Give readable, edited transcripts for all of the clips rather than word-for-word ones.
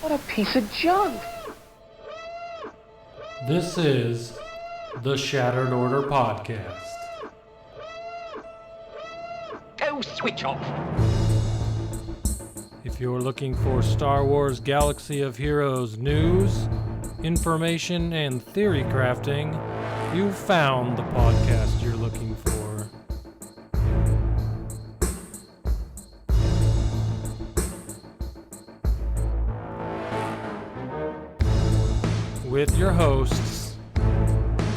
What a piece of junk! This is the Shattered Order podcast. Go switch off! If you're looking for Star Wars Galaxy of Heroes news, information, and theory crafting, you've found the podcast you're looking for. With your hosts,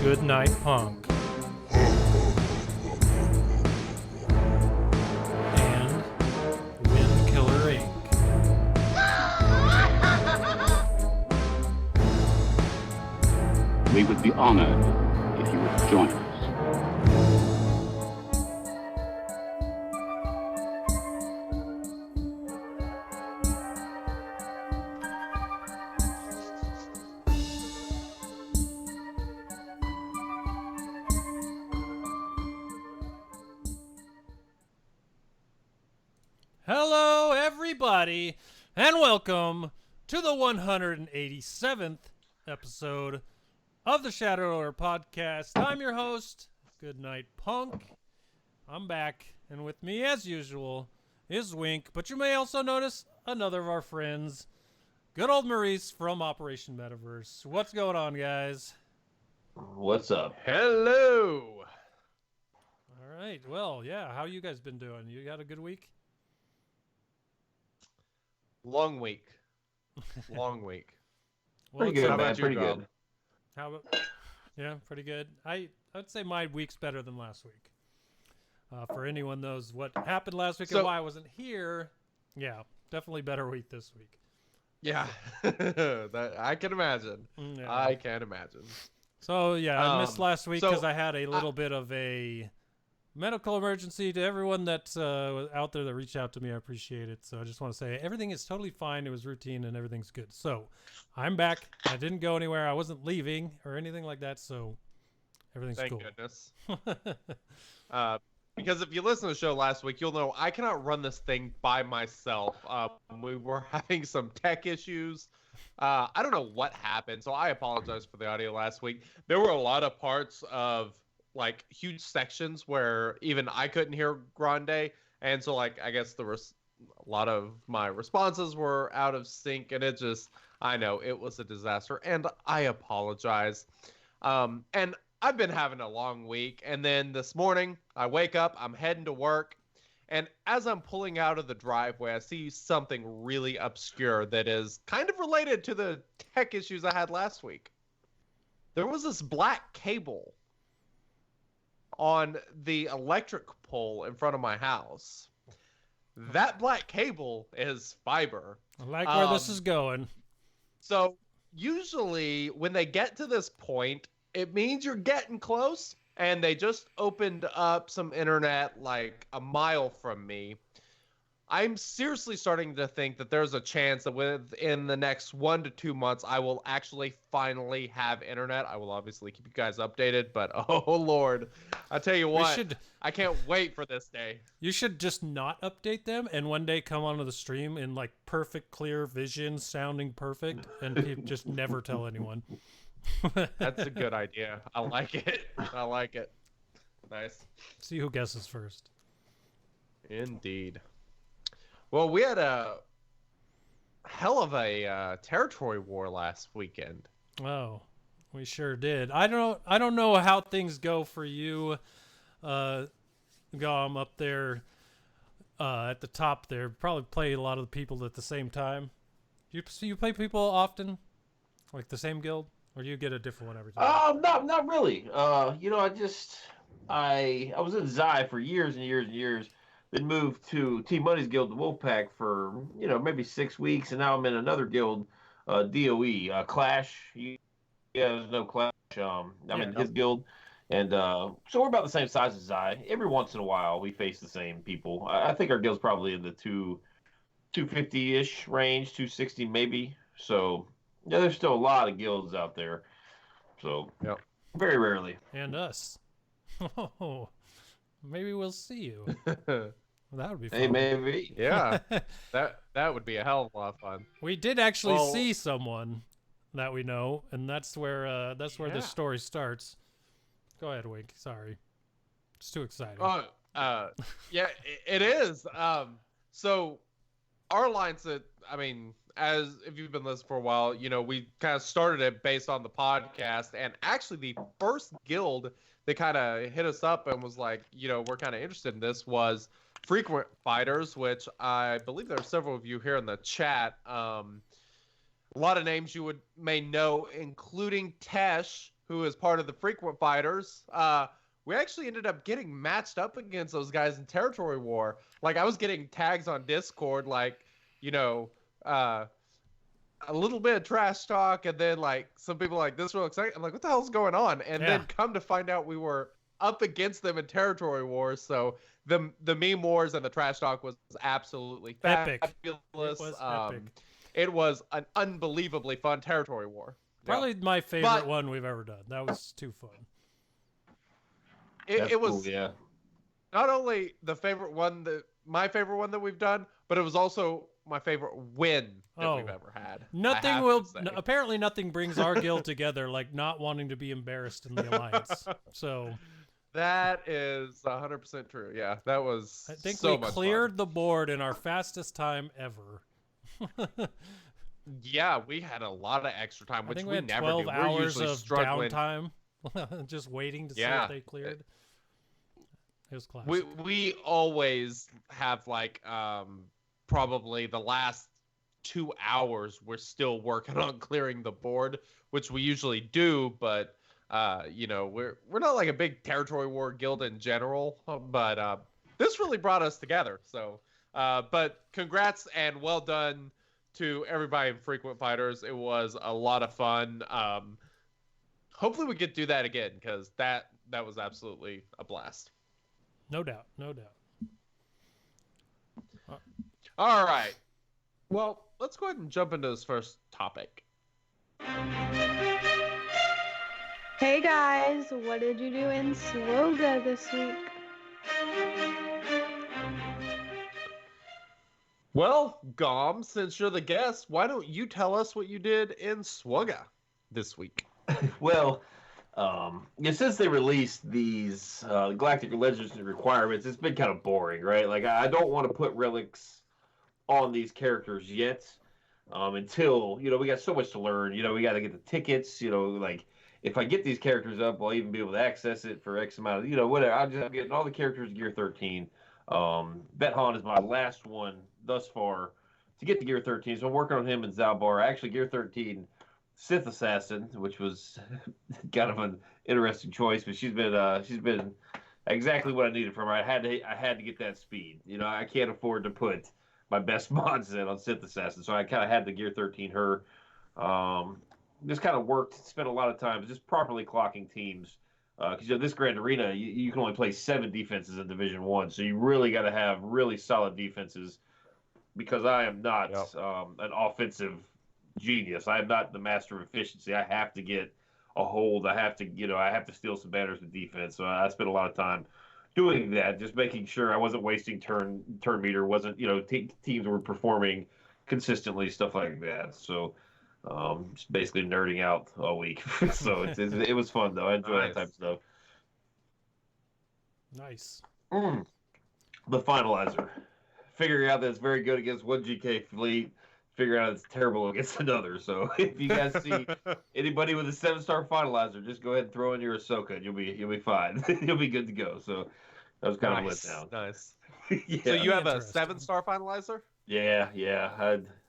GoodNightPunk and WinKILLERinc. We would be honored if you would join us. Hello, everybody, and welcome to the 187th episode of the Shattered Order podcast. I'm your host, GoodNightPunk. I'm back, and with me, as usual, is Wink, but you may also notice another of our friends, GoodOl'Maurice from Operation Metaverse. What's going on, guys? What's up? Hello. All right, well, yeah, how you guys been doing? You got a good week? Long week. Long week. Well, Pretty good, how man. about you, Pretty Gob? good. How about? Yeah, pretty good. I'd say my week's better than last week. For anyone knows what happened last week and why I wasn't here, yeah, definitely better week this week. Yeah. That I can imagine. Yeah. I can imagine. So yeah, I missed last week so because I had a little bit of a medical emergency. To everyone that's out there that reached out to me, I appreciate it. So I just want to say everything is totally fine. It was routine and everything's good. So I'm back. I didn't go anywhere. I wasn't leaving or anything like that. So everything's Thank cool. goodness. Because if you listen to the show last week, you'll know I cannot run this thing by myself. We were having some tech issues. I don't know what happened, so I apologize for the audio last week. There were a lot of parts of like huge sections where even I couldn't hear Grande, and so like I guess a lot of my responses were out of sync, and I know it was a disaster, and I apologize. And I've been having a long week, and then this morning I wake up, I'm heading to work, and as I'm pulling out of the driveway, I see something really obscure that is kind of related to the tech issues I had last week. There was this black cable on the electric pole in front of my house. That black cable is fiber. I like where this is going. So usually when they get to this point, it means you're getting close, and they just opened up some internet like a mile from me. I'm seriously starting to think that there's a chance that within the next 1 to 2 months, I will actually finally have internet. I will obviously keep you guys updated, but oh Lord, I tell you what, I can't wait for this day. You should just not update them and one day come onto the stream in like perfect, clear vision, sounding perfect, and just never tell anyone. That's a good idea. I like it. I like it. Nice. See who guesses first. Indeed. Well, we had a hell of a territory war last weekend. Oh, we sure did. I don't know how things go for you, GoM up there at the top there. Probably play a lot of the people at the same time. You play people often, like the same guild, or do you get a different one every time? Not really. I was in Zai for years and years and years. Then moved to Team Money's guild, the Wolfpack, for maybe 6 weeks, and now I'm in another guild, DOE, Clash. There's no Clash. I'm in his guild, and so we're about the same size as Zai. Every once in a while, we face the same people. I think our guild's probably in the 250-ish range, 260 maybe. So yeah, there's still a lot of guilds out there. So very rarely. And us. Oh, maybe we'll see you. That would be fun. Hey, maybe. Yeah, that would be a hell of a lot of fun. We did actually Well- see someone that we know, and that's where this Yeah. story starts. Go ahead, Wink. Sorry, it's too exciting. Yeah, it is. So our alliance, I mean, as if you've been listening for a while, you know, we kind of started it based on the podcast, and actually the first guild that kind of hit us up and was like, you know, we're kind of interested in this was Frequent Fighters, which I believe there are several of you here in the chat. A lot of names you may know, including Tesh, who is part of the Frequent Fighters. We actually ended up getting matched up against those guys in Territory War. Like, I was getting tags on Discord, like, you know, a little bit of trash talk, and then, like, some people like, this real exciting. I'm like, what the hell's going on? And then come to find out we were up against them in Territory War. So the meme wars and the trash talk was absolutely Epic. fabulous. It was epic. It was an unbelievably fun Territory War. Probably my favorite one we've ever done. That was too fun. It was cool, yeah. not only my favorite one that we've done, but it was also my favorite win that we've ever had. Apparently nothing brings our guild together like not wanting to be embarrassed in the alliance. So that is 100% true. Yeah, that was I think so we much cleared fun. the board in our fastest time ever. Yeah, we had a lot of extra time, I which think we we had never 12 do. We're hours usually of struggling. downtime, just waiting to see if they cleared. It was classic. We always have like probably the last 2 hours we're still working on clearing the board, which we usually do, but you know, we're not like a big Territory War guild in general, but this really brought us together. So but congrats and well done to everybody in Frequent Fighters. It was a lot of fun. Hopefully we get to do that again, because that was absolutely a blast. No doubt, no doubt. All right. Well, let's go ahead and jump into this first topic. Hey guys, what did you do in SWGOH this week? Well, GoM, since you're the guest, why don't you tell us what you did in SWGOH this week? Well, since they released these Galactic Legends requirements, it's been kind of boring, right? Like, I don't want to put relics on these characters yet until, you know, we got so much to learn. You know, we got to get the tickets, you know, like, if I get these characters up, I'll even be able to access it for X amount of, you know, whatever. I'm getting all the characters in Gear 13. Bethan is my last one thus far to get to Gear 13, so I'm working on him and Zalbar. Actually, Gear 13 Sith Assassin, which was kind of an interesting choice, but she's been exactly what I needed from her. I had to get that speed. You know, I can't afford to put my best mods in on Sith Assassin, so I kind of had to Gear 13 her. Just kind of worked, spent a lot of time just properly clocking teams. Because you know, this Grand Arena, you can only play 7 defenses in Division 1, so you really got to have really solid defenses. Because I am not an offensive genius. I am not the master of efficiency. I have to get a hold. I have to steal some banners with defense. So I spent a lot of time doing that, just making sure I wasn't wasting turn meter. Wasn't, you know, teams were performing consistently, stuff like that. So just basically nerding out all week. So it was fun though. I enjoy that type of stuff. Nice. The finalizer. Figuring out that it's very good against one GK fleet, figuring out it's terrible against another. So if you guys see anybody with a 7-star finalizer, just go ahead and throw in your Ahsoka, and you'll be fine. You'll be good to go. So that was kind of lit down. Nice. Yeah. So you have a 7-star finalizer? Yeah,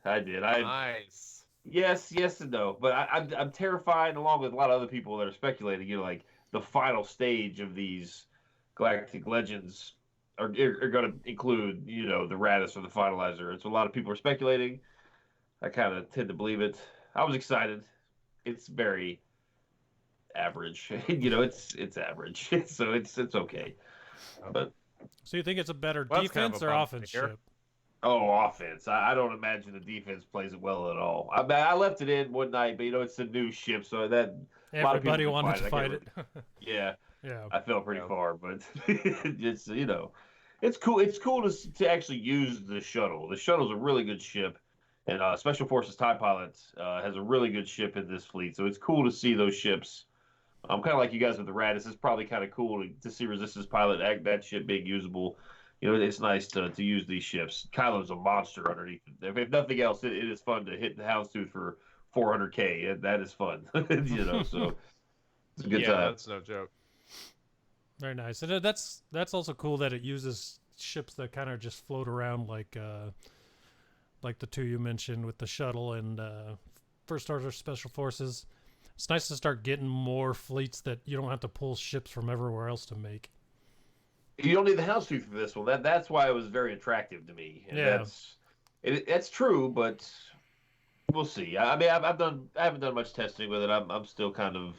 I did. Nice. Yes and no. But I'm terrified, along with a lot of other people that are speculating. You know, like the final stage of these Galactic Legends are going to include, you know, the Radis or the finalizer. And so a lot of people are speculating. I kind of tend to believe it. I was excited. It's very average. You know, it's average. So it's okay. But So you think it's a better Well, that's kind defense of a or bummer offense to hear. ship? offense. I don't imagine the defense plays it well at all. I left it in one night, but you know, it's a new ship, so that a lot of people Everybody can wanted to I fight can't it. Yeah. Yeah. I fell pretty far, but it's, you know, It's cool. It's cool to actually use the shuttle. The shuttle's a really good ship, and Special Forces TIE Pilot has a really good ship in this fleet. So it's cool to see those ships. I'm kind of like you guys with the Radis. It's probably kind of cool to see Resistance Pilot that ship being usable. It's nice to use these ships. Kylo's a monster underneath it. If nothing else, it is fun to hit the Houndstooth for 400K. That is fun. So it's a good time. That's no joke. Very nice. And that's also cool that it uses ships that kind of just float around like the two you mentioned with the shuttle and First Order Special Forces. It's nice to start getting more fleets that you don't have to pull ships from everywhere else to make. You don't need the Houndstooth for this one. That's why it was very attractive to me. And Yeah. That's true, but we'll see. I mean, I haven't done much testing with it. I'm still kind of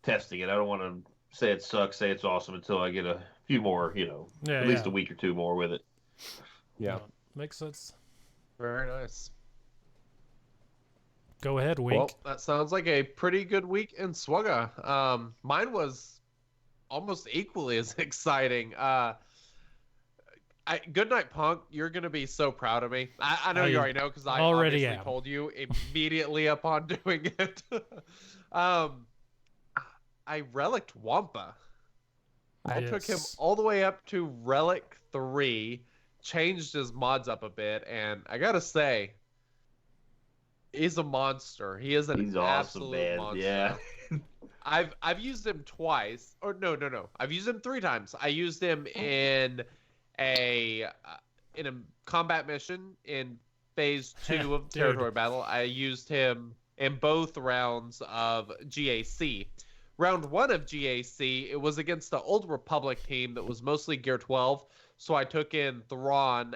testing it. I don't want to say it sucks, say it's awesome until I get a few more, at least a week or two more with it. Yeah. Makes sense. Very nice. Go ahead, Wink. Well, that sounds like a pretty good week in SWGOH. Mine was almost equally as exciting. GoodNightPunk, you're going to be so proud of me. I know you already know because I already obviously told you immediately upon doing it. I relicked Wampa. I took him all the way up to Relic 3, changed his mods up a bit, and I got to say, he's a monster. He is He's awesome, absolute man. monster. Yeah. I've used him twice. Or no. I've used him 3 times. I used him in a combat mission in phase 2 of territory battle. I used him in both rounds of GAC. Round 1 of GAC, it was against the Old Republic team that was mostly Gear 12. So I took in Thrawn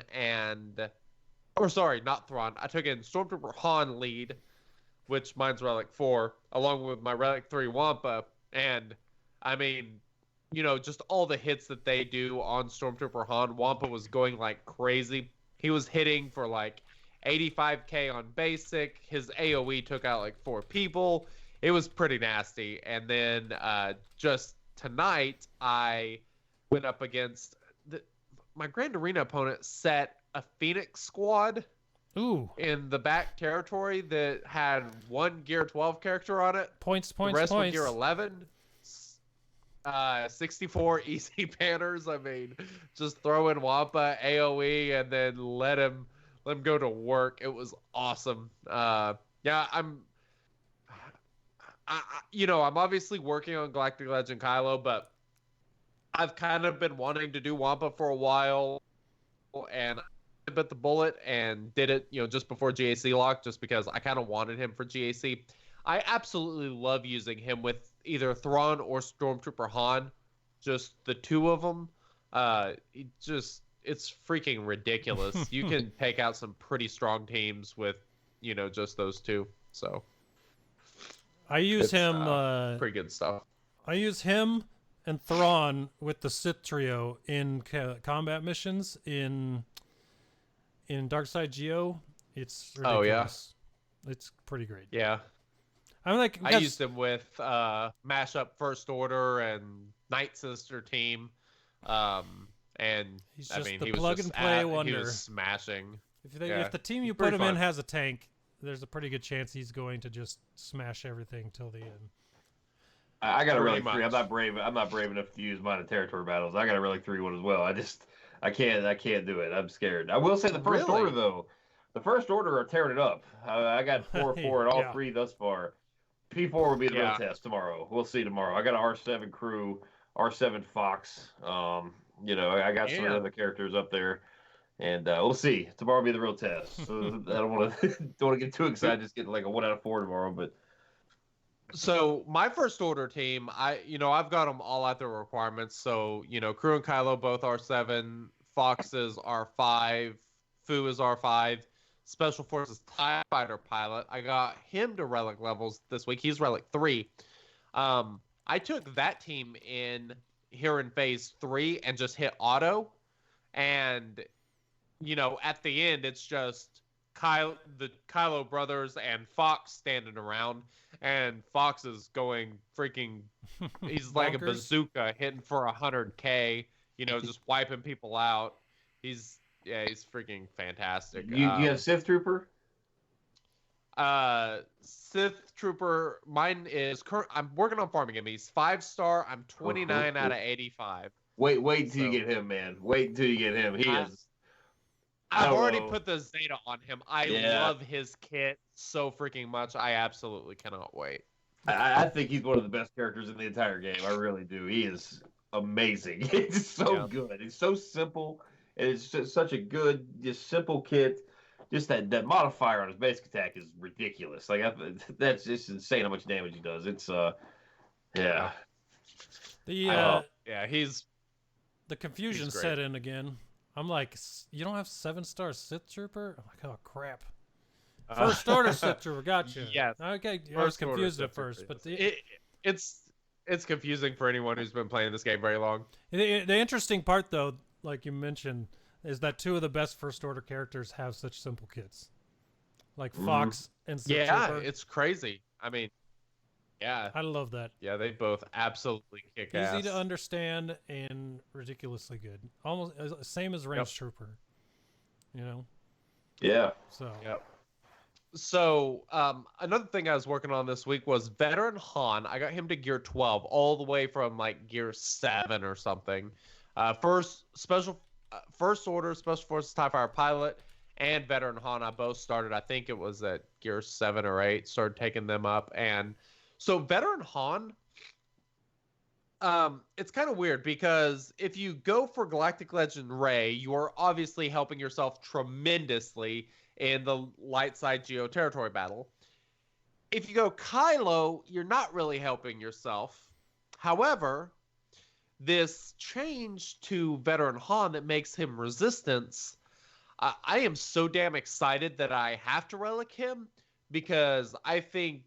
not Thrawn. I took in Stormtrooper Han lead, which mine's Relic 4, along with my Relic 3 Wampa. And, I mean, just all the hits that they do on Stormtrooper Han, Wampa was going like crazy. He was hitting for like 85K on basic. His AoE took out like 4 people. It was pretty nasty. And then just tonight, I went up against my Grand Arena opponent set a Phoenix squad in the back territory that had 1 Gear 12 character on it. Points. The rest were Gear 11. 64 easy banners. I mean, just throw in Wampa, AoE, and then let him go to work. It was awesome. I'm obviously working on Galactic Legend Kylo, but I've kind of been wanting to do Wampa for a while, and I bit the bullet and did it, just before GAC lock, just because I kind of wanted him for GAC. I absolutely love using him with either Thrawn or Stormtrooper Han, just the 2 of them. It's freaking ridiculous. You can take out some pretty strong teams with, just those 2. So I use him. Pretty good stuff. I use him and Thrawn with the Sith trio in combat missions in Darkside Geo. It's ridiculous. Oh yeah, it's pretty great. Yeah, I used him with mashup First Order and Night Sister team, and he's I just mean, the he was plug just and play wonder. He was smashing. If the team you Pretty put him in fun. has a tank, there's a pretty good chance he's going to just smash everything till the end. I got a Pretty Relic 3. much. I'm not brave enough to use mine in territory battles. I got a Relic 3 one as well. I can't do it. I'm scared. I will say the First Really? Order though. The First Order are tearing it up. I got 4 in all Yeah. 3 thus far. P4 will be the real Yeah. test tomorrow. We'll see tomorrow. I got an R7 crew, R7 Fox. I got some Yeah. other characters up there, and we'll see. Tomorrow will be the real test. So I don't want to get too excited. Just get like a 1 out of 4 tomorrow, but. So my First Order team, I've got them all at their requirements. So Crew and Kylo both R7, Fox is R5, Fu is R5, Special Forces TIE Fighter pilot. I got him to Relic levels this week. He's Relic 3. I took that team in here in Phase 3 and just hit auto, and at the end it's just the Kylo brothers and Fox standing around. And Fox is going freaking, he's like a Bonkers. bazooka hitting for 100K, just wiping people out. He's freaking fantastic. You have Sith Trooper? Sith Trooper, mine is I'm working on farming him. He's 5-star. I'm 29 out of 85. Wait till you get him, man. Wait till you get him. I've already put the Zeta on him. I love his kit so freaking much. I absolutely cannot wait. I think he's one of the best characters in the entire game. I really do. He is amazing. It's so good. It's so simple. And it's just such a good, just simple kit. Just that modifier on his basic attack is ridiculous. Like that's just insane how much damage he does. It's yeah. The confusion he's great. set in again. I'm like, you don't have 7-star Sith Trooper? I'm like, oh crap. First order Sith Trooper, gotcha. Yes. Okay, I was confused at first, but it's confusing for anyone who's been playing this game very long. The interesting part, though, like you mentioned, is that 2 of the best first order characters have such simple kits, like Fox and Sith Trooper. It's crazy. I mean, yeah, I love that. Yeah, they both absolutely kick ass. Easy to understand and ridiculously good. Almost same as Range Trooper. Yeah. So. Yep. So another thing I was working on this week was Veteran Han. I got him to gear 12, all the way from like gear 7 or something. First order Special Forces TIE Fighter pilot and Veteran Han, I both started. I think it was at gear 7 or 8. Started taking them up, and so Veteran Han. It's kind of weird because if you go for Galactic Legend Rey, you are obviously helping yourself tremendously in the light side Geo territory battle. If you go Kylo, you're not really helping yourself. However, this change to Veteran Han that makes him resistance, I am so damn excited that I have to relic him because I think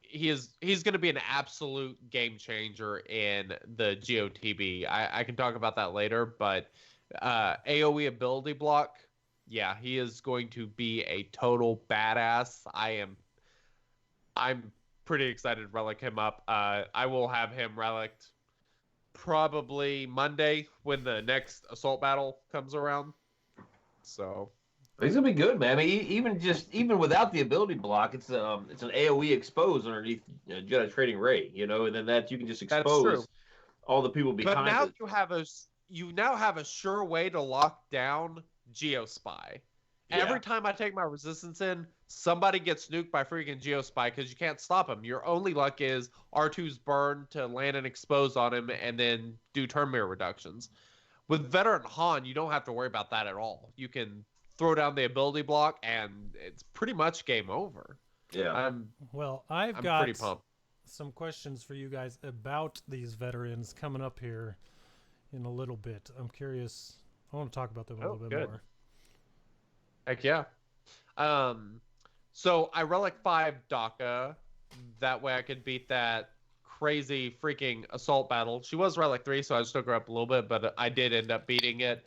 he's going to be an absolute game changer in the GOTB. I can talk about that later, but AoE ability block, yeah, he is going to be a total badass. I'm pretty excited to relic him up. I will have him reliced probably Monday when the next assault battle comes around. So he's gonna be good, man. I mean, even without the ability block, it's an AoE expose underneath Jedi Trading Ray, and then that you can just expose all the people behind. But now you now have a sure way to lock down Geospy. Yeah. Every time I take my resistance in, somebody gets nuked by freaking Geospy because you can't stop him. Your only luck is R2's burn to land and expose on him and then do turn mirror reductions. With Veteran Han, you don't have to worry about that at all. You can throw down the ability block and it's pretty much game over. Yeah. I'm got pretty pumped. Some questions for you guys about these veterans coming up here in a little bit. I'm curious. I want to talk about them a little bit more. Heck yeah. So I relic 5 DACA. That way I could beat that crazy freaking assault battle. She was relic 3, so I just took her up a little bit, but I did end up beating it.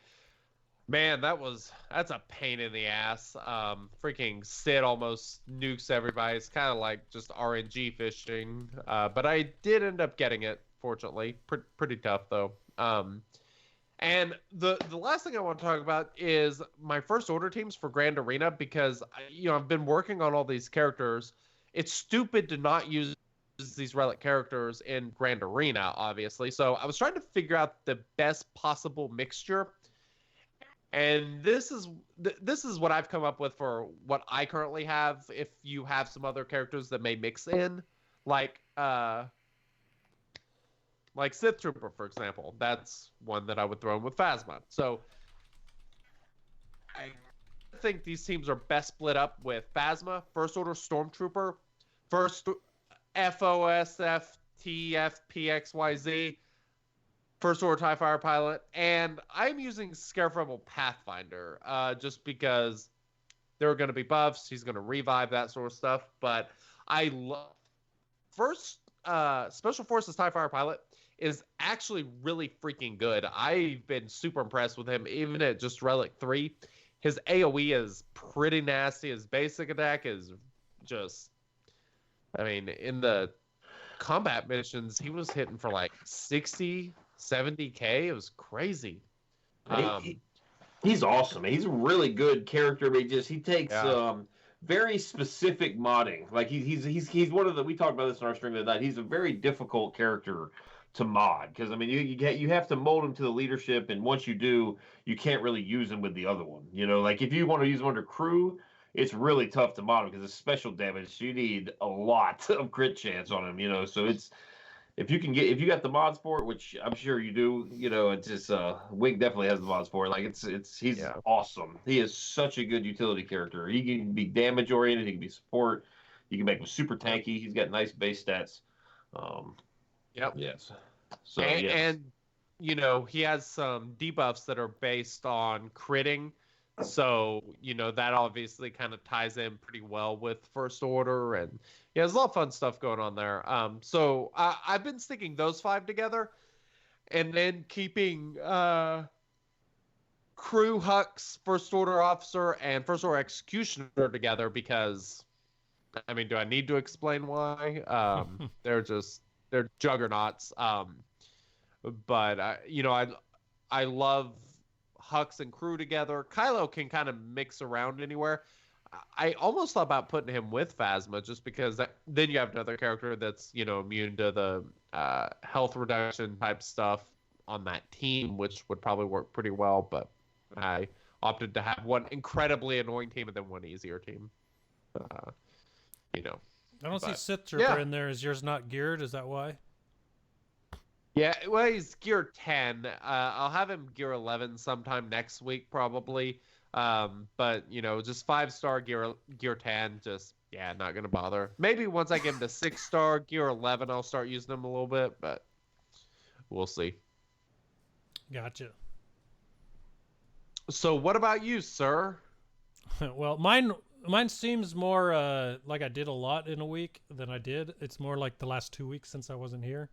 Man, that's a pain in the ass. Freaking Sid almost nukes everybody. It's kind of like just RNG fishing. But I did end up getting it, fortunately. Pretty tough, though. And the last thing I want to talk about is my first order teams for Grand Arena because, I've been working on all these characters. It's stupid to not use these relic characters in Grand Arena, obviously. So I was trying to figure out the best possible mixture. And this is what I've come up with for what I currently have. If you have some other characters that may mix in, like Sith Trooper, for example, that's one that I would throw in with Phasma. So I think these teams are best split up with Phasma, First Order Stormtrooper, First FOSFTFPXYZ, First Order TIE Fighter Pilot, and I'm using Scarif Rebel Pathfinder just because there are going to be buffs. He's going to revive that sort of stuff. But I love First Special Forces TIE Fighter Pilot is actually really freaking good. I've been super impressed with him, even at just Relic 3. His AoE is pretty nasty. His basic attack is just... in the combat missions, he was hitting for like 60, 70K. It was crazy. He's awesome. He's a really good character, but he takes Yeah. very specific modding. Like he's one of the, we talked about this in our stream the other night. He's a very difficult character to mod because I mean you have to mold him to the leadership, and once you do, you can't really use him with the other one. You know, like if you want to use him under crew, it's really tough to mod him because it's special damage. You need a lot of crit chance on him. You know, so it's, if you got the mods for it, which I'm sure you do, you know, it's just Wig definitely has the mods for it. Like he's awesome. He is such a good utility character. He can be damage oriented, he can be support, you can make him super tanky, he's got nice base stats. Yep. Yes. So and you know, he has some debuffs that are based on critting. So, you know, that obviously kind of ties in pretty well with First Order, and yeah, there's a lot of fun stuff going on there. So I've been sticking those 5 together, and then keeping Crew, Hux, First Order Officer, and First Order Executioner together because, I mean, do I need to explain why? They're juggernauts. But you know, I love Hux and Crew together. Kylo can kind of mix around anywhere. I almost thought about putting him with Phasma just because then you have another character that's, you know, immune to the health reduction type stuff on that team, which would probably work pretty well. But I opted to have one incredibly annoying team and then one easier team. You know. I don't see Sith Trooper in there. Is yours not geared? Is that why? Yeah, well, he's gear 10. I'll have him gear 11 sometime next week, probably. But, you know, just 5-star gear 10, just, yeah, not going to bother. Maybe once I get him to 6-star gear 11, I'll start using him a little bit, but we'll see. Gotcha. So what about you, sir? Well, mine seems more like I did a lot in a week than I did. It's more like the last 2 weeks since I wasn't here.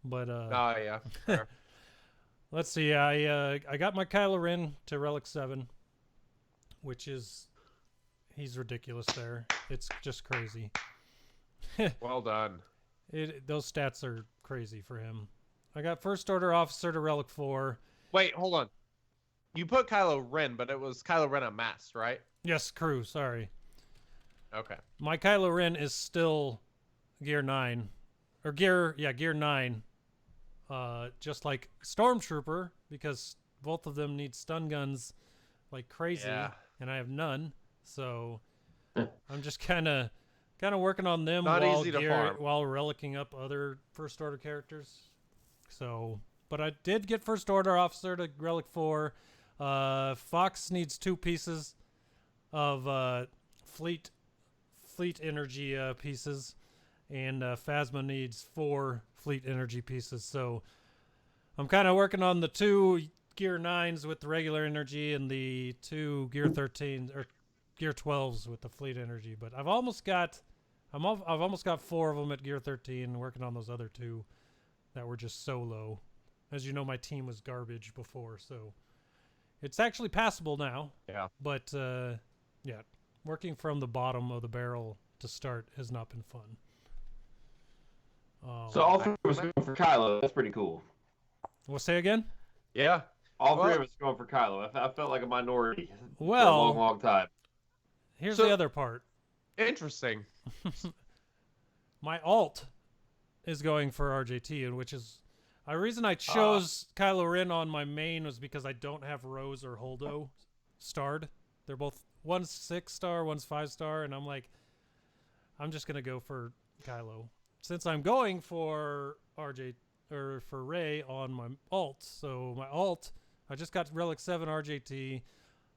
But oh yeah, fair. Let's see. I got my Kylo Ren to Relic 7, which is, he's ridiculous there. It's just crazy. Well done. Those stats are crazy for him. I got First Order Officer to Relic 4. Wait, hold on. You put Kylo Ren, but it was Kylo Ren Unmasked, right? Yes, Crew. Sorry. Okay. My Kylo Ren is still gear 9, or gear 9. Just like Stormtrooper, because both of them need stun guns like crazy, and I have none. So I'm just kind of working on them Not while easy to farm. while relicking up other First Order characters. So, but I did get First Order Officer to Relic 4. Fox needs 2 pieces of fleet energy pieces, and Phasma needs 4 fleet energy pieces. So I'm kind of working on the 2 gear 9s with the regular energy and the 2 gear 13s or gear 12s with the fleet energy. But I've almost got 4 of them at gear 13, working on those other 2 that were just so low. As you know, my team was garbage before, so it's actually passable now. Yeah. But yeah, working from the bottom of the barrel to start has not been fun. So all 3 of us going for Kylo. That's pretty cool. We'll say again? Yeah. All 3 of us going for Kylo. I felt like a minority for a Well, long time. Here's So- the other part. Interesting. My alt is going for RJT, and which is the reason I chose Kylo Ren on my main was because I don't have Rose or Holdo starred. They're both, one's 6-star, one's 5-star, and I'm like, I'm just gonna go for Kylo since I'm going for RJ or for Rey on my alt. So my alt, I just got Relic 7 RJT,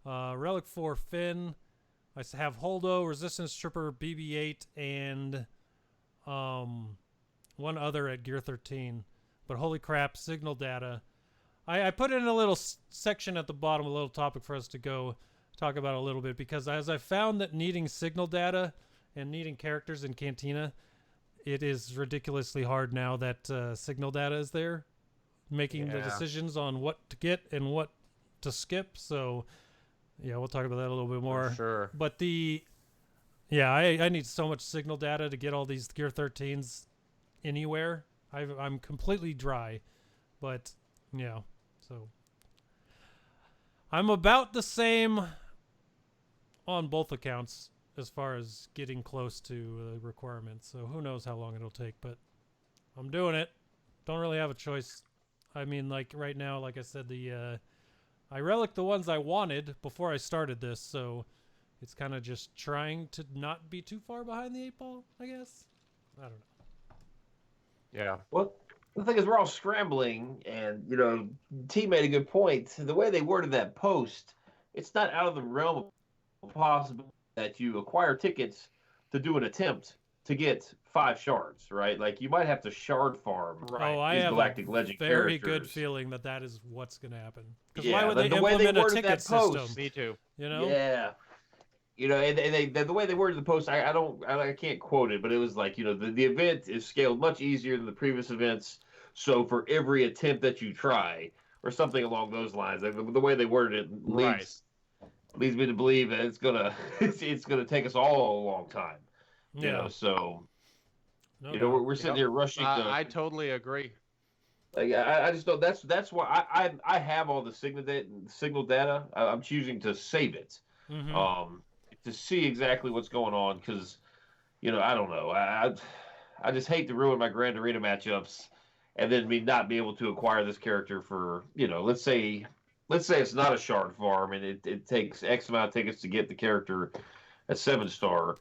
Relic 4 Finn. I have Holdo, Resistance Trooper, BB-8, and one other at Gear 13. But holy crap, signal data. I put in a little section at the bottom, a little topic for us to go talk about a little bit, because as I found that needing signal data and needing characters in Cantina, it is ridiculously hard now that signal data is there, making the decisions on what to get and what to skip. So yeah, we'll talk about that a little bit more. For sure. But I need so much signal data to get all these Gear 13s anywhere. I'm completely dry, but yeah. So I'm about the same on both accounts as far as getting close to requirements. So who knows how long it'll take, but I'm doing it. Don't really have a choice. I mean, like right now, like I said, I relic the ones I wanted before I started this, so it's kind of just trying to not be too far behind the 8-ball, I guess. I don't know. Yeah. Well, the thing is, we're all scrambling, and T made a good point. The way they worded that post, it's not out of the realm of possibility that you acquire tickets to do an attempt to get 5 shards, right? Like you might have to shard farm. Oh, I these have Galactic a Legend very characters. good feeling that is what's going to happen. Because Yeah, why would they the way they implement a worded ticket that post, system? Me too. You know? Yeah. And the way they worded the post, I can't quote it, but it was like, the event is scaled much easier than the previous events. So for every attempt that you try, or something along those lines, the way they worded it leads me to believe that it's gonna it's gonna take us all a long time. Yeah. So No doubt. we're sitting here rushing. I totally agree. Like I just don't. That's why I have all the signal data. I'm choosing to save it. Mm-hmm. To see exactly what's going on, because I don't know, I just hate to ruin my Grand Arena matchups and then me not be able to acquire this character for let's say it's not a shard farm and it takes X amount of tickets to get the character at 7-star.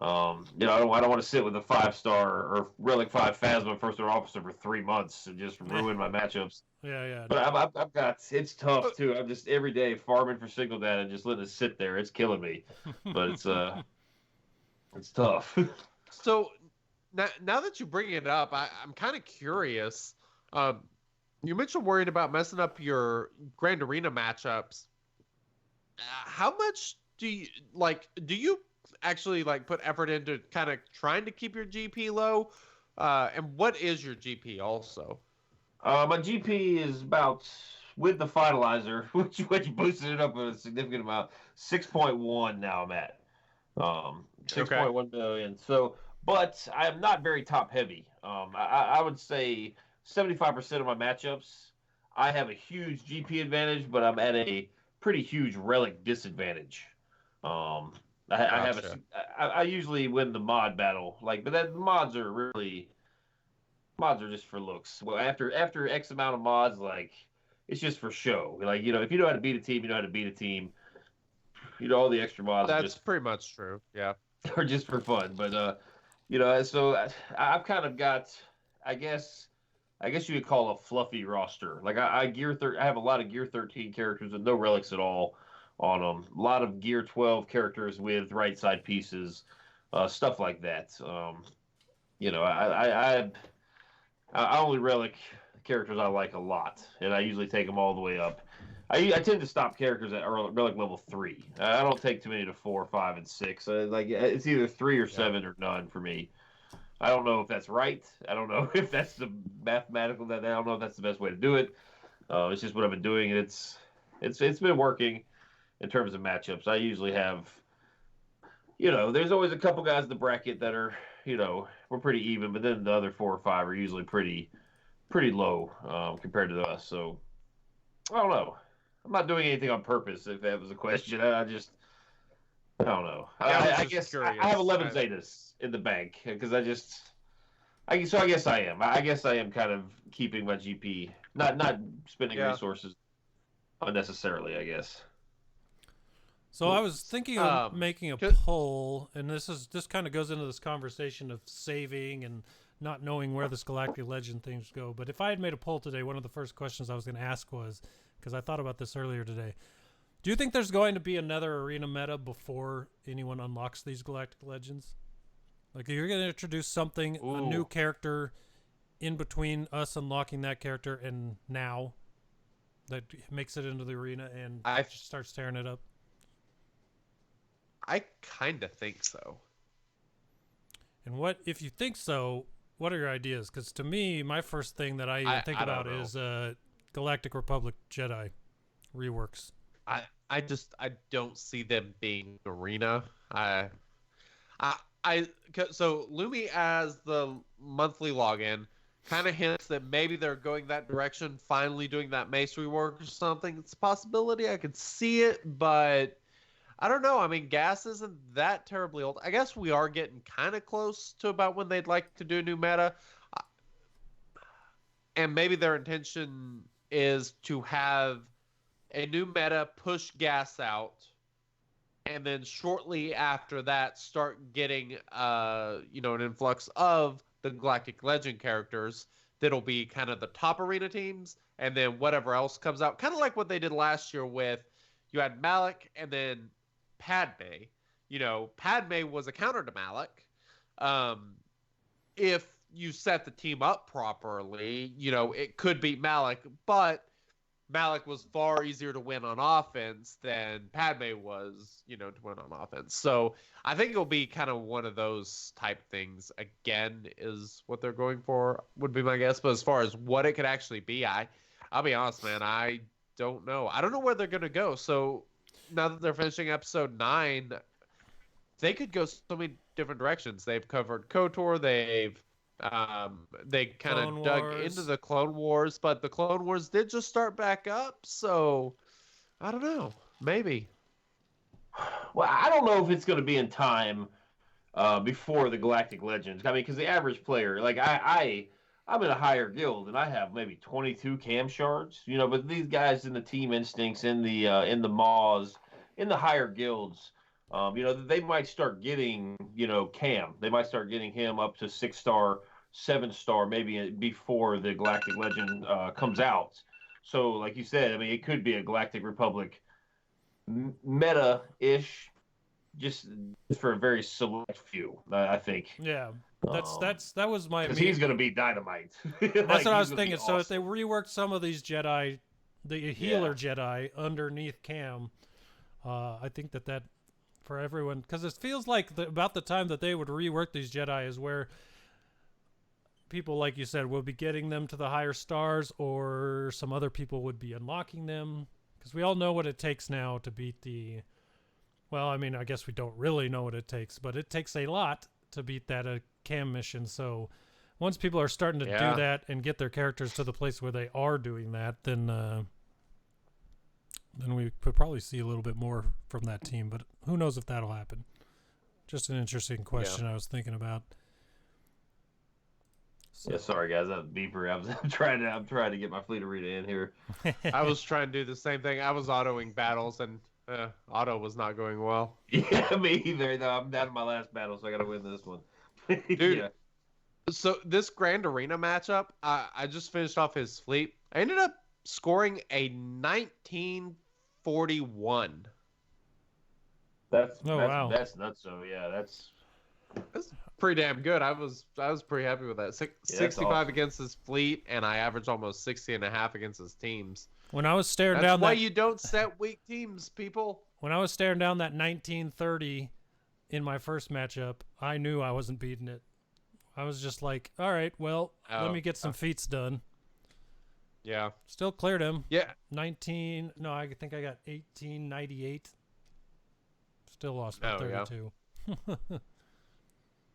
I don't want to sit with a 5-star or Relic 5 Phasma First Order Officer for 3 months and just ruin my matchups. Yeah. But I've got, it's tough too. I'm just every day farming for signal data and just letting it sit there. It's killing me, but it's tough. So now that you bring it up, I'm kind of curious. You mentioned worried about messing up your Grand Arena matchups. How much do you actually put effort into kind of trying to keep your GP low? And what is your GP also? My GP is about, with the finalizer, which boosted it up a significant amount, 6.1 now I'm at. 6.1 million. So, but I am not very top heavy. I would say 75% of my matchups, I have a huge GP advantage, but I'm at a pretty huge relic disadvantage. I usually win the mod battle, but the mods are just for looks. Well, after X amount of mods, it's just for show. If you know how to beat a team, you know how to beat a team. All the extra mods. That's pretty much true. Yeah. Are just for fun, but so I've kind of got, I guess you could call a fluffy roster. I have a lot of Gear 13 characters with no relics at all on them. A lot of Gear 12 characters with right side pieces, stuff like that. I only relic characters I like a lot, and I usually take them all the way up. I tend to stop characters at relic level 3. I don't take too many to 4, 5, and 6. It's either 3 or 7 or none for me. I don't know if that's right. I don't know if that's the mathematical. I don't know if that's the best way to do it. It's just what I've been doing, and it's been working in terms of matchups. I usually have, there's always a couple guys in the bracket that are, we're pretty even, but then the other 4 or 5 are usually pretty low compared to us. So I don't know. I'm not doing anything on purpose, if that was a question. I don't know. I guess I have 11 Zetas in the bank because I guess I am. I guess I am kind of keeping my GP, not spending resources unnecessarily, I guess. So I was thinking of making a poll, and this kind of goes into this conversation of saving and not knowing where this Galactic Legend things go. But if I had made a poll today, one of the first questions I was going to ask was, because I thought about this earlier today, do you think there's going to be another arena meta before anyone unlocks these Galactic Legends? You're going to introduce something, a new character in between us unlocking that character and now that makes it into the arena and just starts tearing it up? I kind of think so. And if you think so, what are your ideas? Because to me, my first thing that I think about is Galactic Republic Jedi reworks. I don't see them being arena. So Lumi as the monthly login, kind of hints that maybe they're going that direction, finally doing that mace rework or something. It's a possibility. I could see it, but I don't know. I mean, gas isn't that terribly old. I guess we are getting kind of close to about when they'd like to do a new meta. And maybe their intention is to have a new meta push gas out, and then shortly after that start getting an influx of the Galactic Legend characters that'll be kind of the top arena teams, and then whatever else comes out, kind of like what they did last year with, you had Malik and then Padme. Padme was a counter to Malik. If you set the team up properly, it could beat Malik, but Malik was far easier to win on offense than Padme was, to win on offense. So I think it'll be kind of one of those type things again, is what they're going for, would be my guess. But as far as what it could actually be, I'll be honest, man, I don't know. I don't know where they're going to go. So now that they're finishing episode 9, they could go so many different directions. They've covered KOTOR, they kind of dug into the Clone Wars, but the Clone Wars did just start back up, so I don't know. Maybe. Well, I don't know if it's going to be in time before the Galactic Legends. I mean, because the average player, like I'm in a higher guild and I have maybe 22 cam shards, but these guys in the Team Instincts, in the Maws, in the higher guilds, they might start getting, Cam. They might start getting him up to 6-star, 7-star, maybe before the Galactic Legend comes out. So, like you said, I mean, it could be a Galactic Republic meta-ish, just for a very select few, I think. Yeah, that was my. Because he's going to be dynamite. That's what I was thinking. Awesome. So if they reworked some of these Jedi, the healer Jedi underneath Cam, I think that for everyone, because it feels like about the time that they would rework these Jedi is where people, like you said, will be getting them to the higher stars, or some other people would be unlocking them, because we all know what it takes now to beat the. Well, I mean, I guess we don't really know what it takes, but it takes a lot to beat that Cam mission. So once people are starting to do that and get their characters to the place where they are doing that, then we could probably see a little bit more from that team. But who knows if that'll happen? Just an interesting question I was thinking about. So. Yeah, sorry guys, that beeper. I'm trying to get my fleet arena in here. I was trying to do the same thing. I was autoing battles, and auto was not going well. Yeah, me either. No, I'm down to my last battle, so I got to win this one. Dude, yeah. So this Grand Arena matchup, I just finished off his fleet. I ended up scoring a 1941. That's wow. That's nuts. So yeah, that's pretty damn good. I was pretty happy with that. 65 awesome. Against his fleet, and I averaged almost 60.5 against his teams. When I was staring That's down why you don't set weak teams, people. When I was staring down that 1930 in my first matchup, I knew I wasn't beating it. I was just like, all right, well, let me get some feats done. Yeah. Still cleared him. Yeah. I think I got 1898. Still lost by 32. Yeah.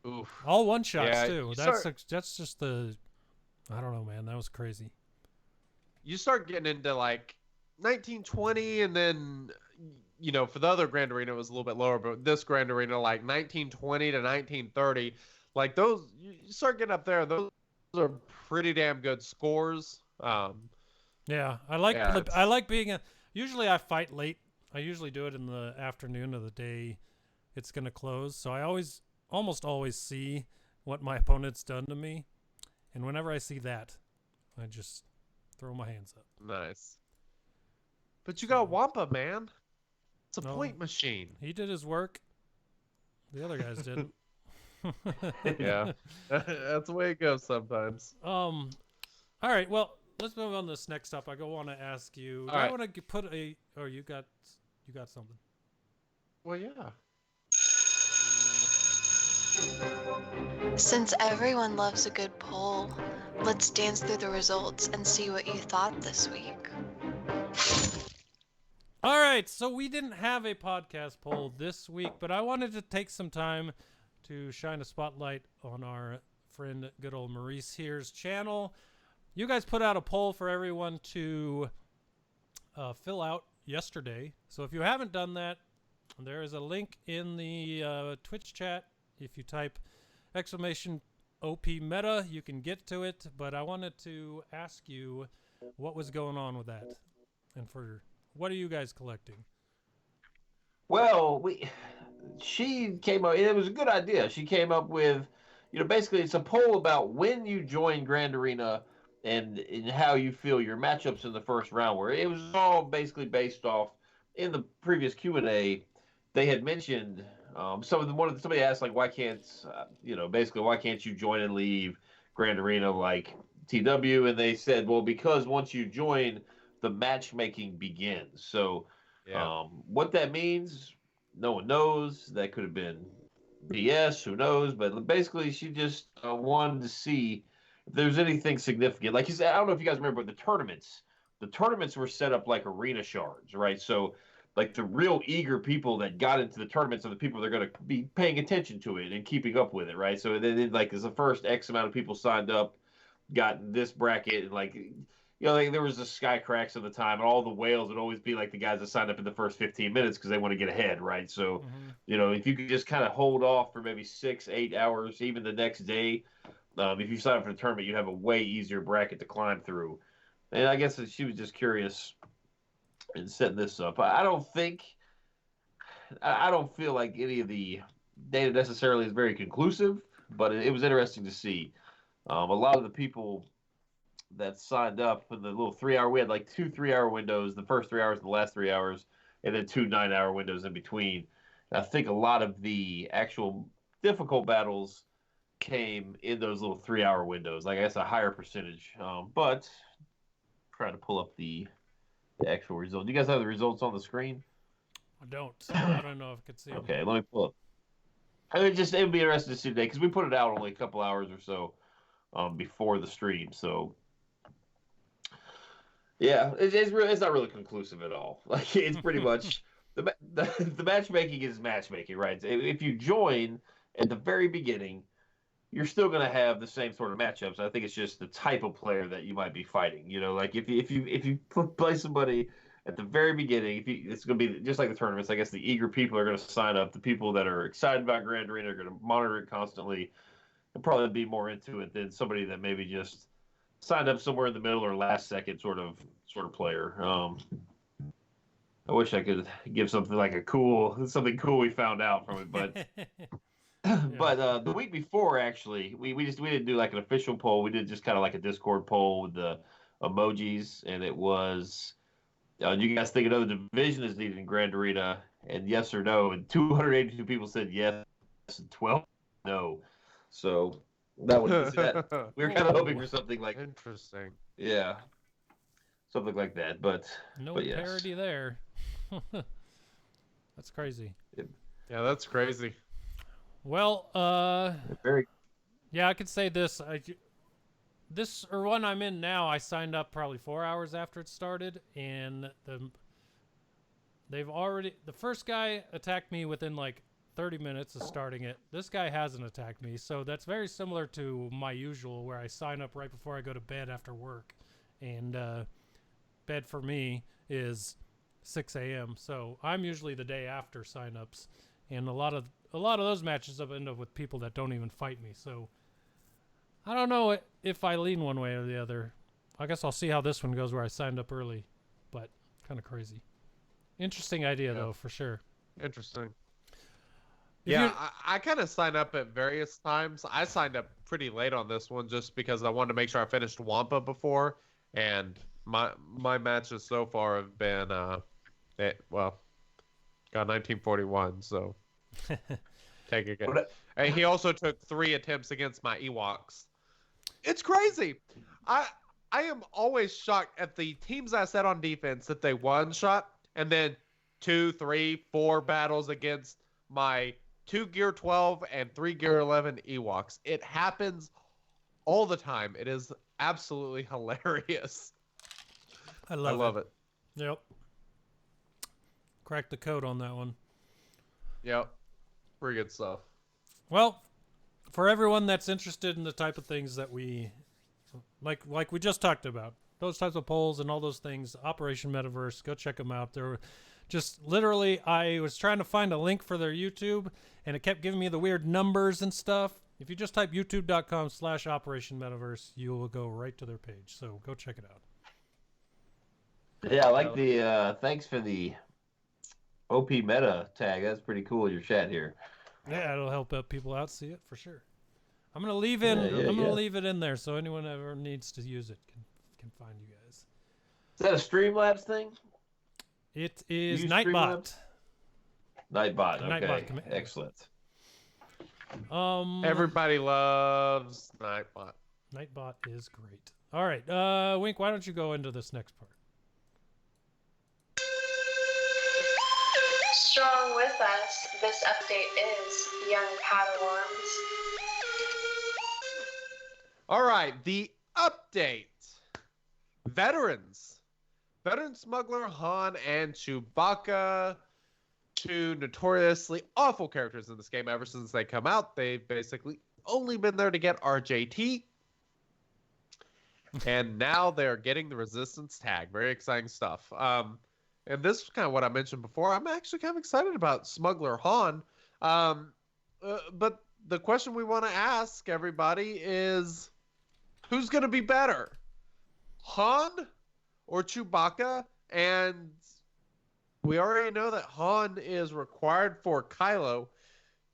Oof. All one shots too. That's just I don't know, man. That was crazy. You start getting into like 1920, and then for the other Grand Arena it was a little bit lower, but this Grand Arena, like 1920 to 1930, like those, you start getting up there. Those are pretty damn good scores. Yeah, I like being usually I fight late. I usually do it in the afternoon of the day it's gonna close, so I almost always see what my opponent's done to me, and whenever I see that, I just throw my hands up. Nice. But you got Wampa, man. It's a point machine. He did his work. The other guys didn't. Yeah. That's the way it goes sometimes. All right, well, let's move on to this next up. I want to ask you. I want to put a. Oh, you got something. Well, yeah. Since everyone loves a good poll, let's dance through the results and see what you thought this week. All right, so we didn't have a podcast poll this week, but I wanted to take some time to shine a spotlight on our friend GoodOl'Maurice here's channel. You guys put out a poll for everyone to fill out yesterday. So if you haven't done that, there is a link in the Twitch chat. If you type exclamation OP meta, you can get to it. But I wanted to ask you what was going on with that, and for what are you guys collecting? Well, she came up. It was a good idea. She came up with, basically it's a poll about when you join Grand Arena and how you feel your matchups in the first round. Where it was all basically based off in the previous Q&A. They had mentioned somebody asked like why can't basically why can't you join and leave Grand Arena like TW, and they said, well, because once you join, the matchmaking begins. So. Yeah. What that means, no one knows. That could have been BS. Who knows? But basically, she just wanted to see if there's anything significant. Like you said, I don't know if you guys remember the tournaments. The tournaments were set up like arena shards, right? So, like the real eager people that got into the tournaments are the people that are going to be paying attention to it and keeping up with it, right? So then, like, as the first X amount of people signed up, got this bracket, and like. Like there was the sky cracks at the time, and all the whales would always be like the guys that signed up in the first 15 minutes because they want to get ahead, right? So, if you could just kind of hold off for maybe 6-8 hours, even the next day, if you sign up for the tournament, you'd have a way easier bracket to climb through. And I guess that she was just curious in setting this up. I don't feel like any of the data necessarily is very conclusive, but it was interesting to see. A lot of the people that signed up for the little 3-hour. We had like 2 3-hour windows, the first 3 hours and the last 3 hours, and then 2 9-hour windows in between. And I think a lot of the actual difficult battles came in those little 3-hour windows. Like I guess a higher percentage. But trying to pull up the actual result. Do you guys have the results on the screen? I don't. I don't know if I could see them. Okay, let me pull up. It would be interesting to see today because we put it out only a couple hours or so before the stream. So. Yeah, it's not really conclusive at all. Like it's pretty much the matchmaking is matchmaking, right? If you join at the very beginning, you're still going to have the same sort of matchups. I think it's just the type of player that you might be fighting. Like if you play somebody at the very beginning, it's going to be just like the tournaments. I guess the eager people are going to sign up. The people that are excited about Grand Arena are going to monitor it constantly and probably be more into it than somebody that maybe just signed up somewhere in the middle or last second sort of player. I wish I could give something like something cool we found out from it, but but the week before actually we didn't do like an official poll. We did just kind of like a Discord poll with the emojis, and it was do you guys think another division is needed in Grand Arena? And yes or no, and 282 people said yes and 12 no. So that was that. We were kind of hoping for something like interesting. Yeah, something like that. But yes. Parody there. That's crazy. Yeah, that's crazy. Well, very. Yeah, I could say this. This one I'm in now, I signed up probably 4 hours after it started, and the first guy attacked me within like 30 minutes of starting it. This guy hasn't attacked me, so that's very similar to my usual where I sign up right before I go to bed after work, and bed for me is 6 a.m. So I'm usually the day after signups, and a lot of those matches end up with people that don't even fight me. So I don't know if I lean one way or the other. I guess I'll see how this one goes where I signed up early, but kind of crazy. Interesting idea though, for sure. Interesting. I kind of signed up at various times. I signed up pretty late on this one just because I wanted to make sure I finished Wampa before, and my matches so far have been got 1941, so take a guess. And he also took 3 attempts against my Ewoks. It's crazy. I am always shocked at the teams I set on defense that they one shot and then 2, 3, 4 battles against my 2 Gear 12 and 3 Gear 11 Ewoks. It happens all the time. It is absolutely hilarious. I love it. Yep. Cracked the code on that one. Yep. Pretty good stuff. Well, for everyone that's interested in the type of things that we like we just talked about, those types of polls and all those things, Operation Metaverse, go check them out. They're just literally, I was trying to find a link for their YouTube, and it kept giving me the weird numbers and stuff. If you just type youtube.com/Operation Metaverse, you will go right to their page. So go check it out. Yeah, I like the thanks for the OP meta tag. That's pretty cool. Your chat here. Yeah, it'll help people out see it for sure. I'm gonna leave gonna leave it in there so anyone ever needs to use it can find you guys. Is that a Streamlabs thing? It is Use Nightbot. Nightbot. Okay, Nightbot excellent. Everybody loves Nightbot. Nightbot is great. All right, Wink, why don't you go into this next part? Strong with us, this update is Young Padawans. All right, the update. Veteran Smuggler, Han, and Chewbacca, two notoriously awful characters in this game. Ever since they come out, they've basically only been there to get RJT. And now they're getting the Resistance tag. Very exciting stuff. And this is kind of what I mentioned before. I'm actually kind of excited about Smuggler Han. But the question we want to ask everybody is, who's going to be better? Han or Chewbacca? And we already know that Han is required for Kylo.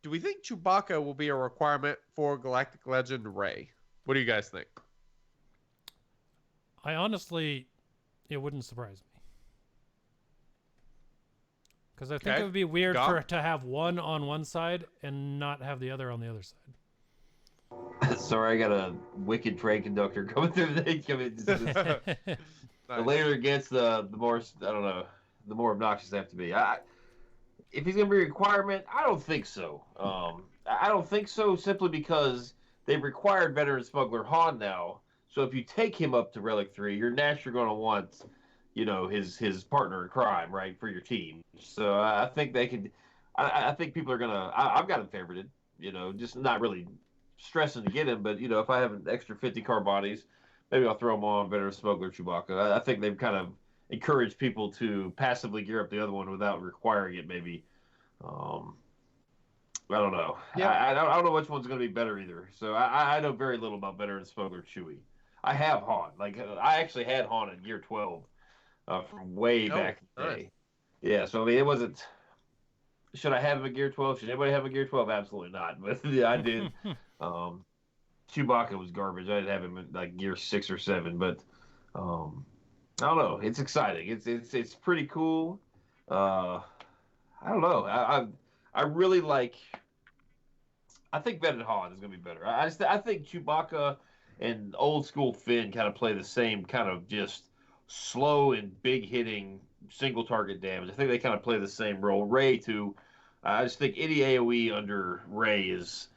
Do we think Chewbacca will be a requirement for Galactic Legend Rey? What do you guys think? I honestly, it wouldn't surprise me. Because I think it would be weird to have one on one side and not have the other on the other side. Sorry, I got a wicked train conductor coming through. The later it gets, the more, I don't know, the more obnoxious they have to be. If he's going to be a requirement, I don't think so. I don't think so simply because they've required Veteran Smuggler Han now. So if you take him up to Relic 3, you're naturally going to want, you know, his partner in crime, right, for your team. So I think they could. I think people are gonna. I've got him favorited, you know, just not really stressing to get him, but you know, if I have an extra 50 car bodies, maybe I'll throw them on Veteran Smuggler Chewbacca. I think they've kind of encouraged people to passively gear up the other one without requiring it. Maybe. I don't know. Yeah. I don't know which one's going to be better either. So I know very little about Veteran Smuggler Chewie. I have Han. Like I actually had Han in Gear 12 from way back in the day. Yeah, so I mean, it wasn't. Should I have him in Gear 12? Should anybody have a Gear 12? Absolutely not. But yeah, I did. Chewbacca was garbage. I'd have him in like Gear 6 or 7. But I don't know. It's exciting. It's pretty cool. I don't know. I really like. I think Veteran Han is going to be better. I think Chewbacca and old school Finn kind of play the same kind of just slow and big hitting single target damage. I think they kind of play the same role. Rey too. I just think any AOE under Rey is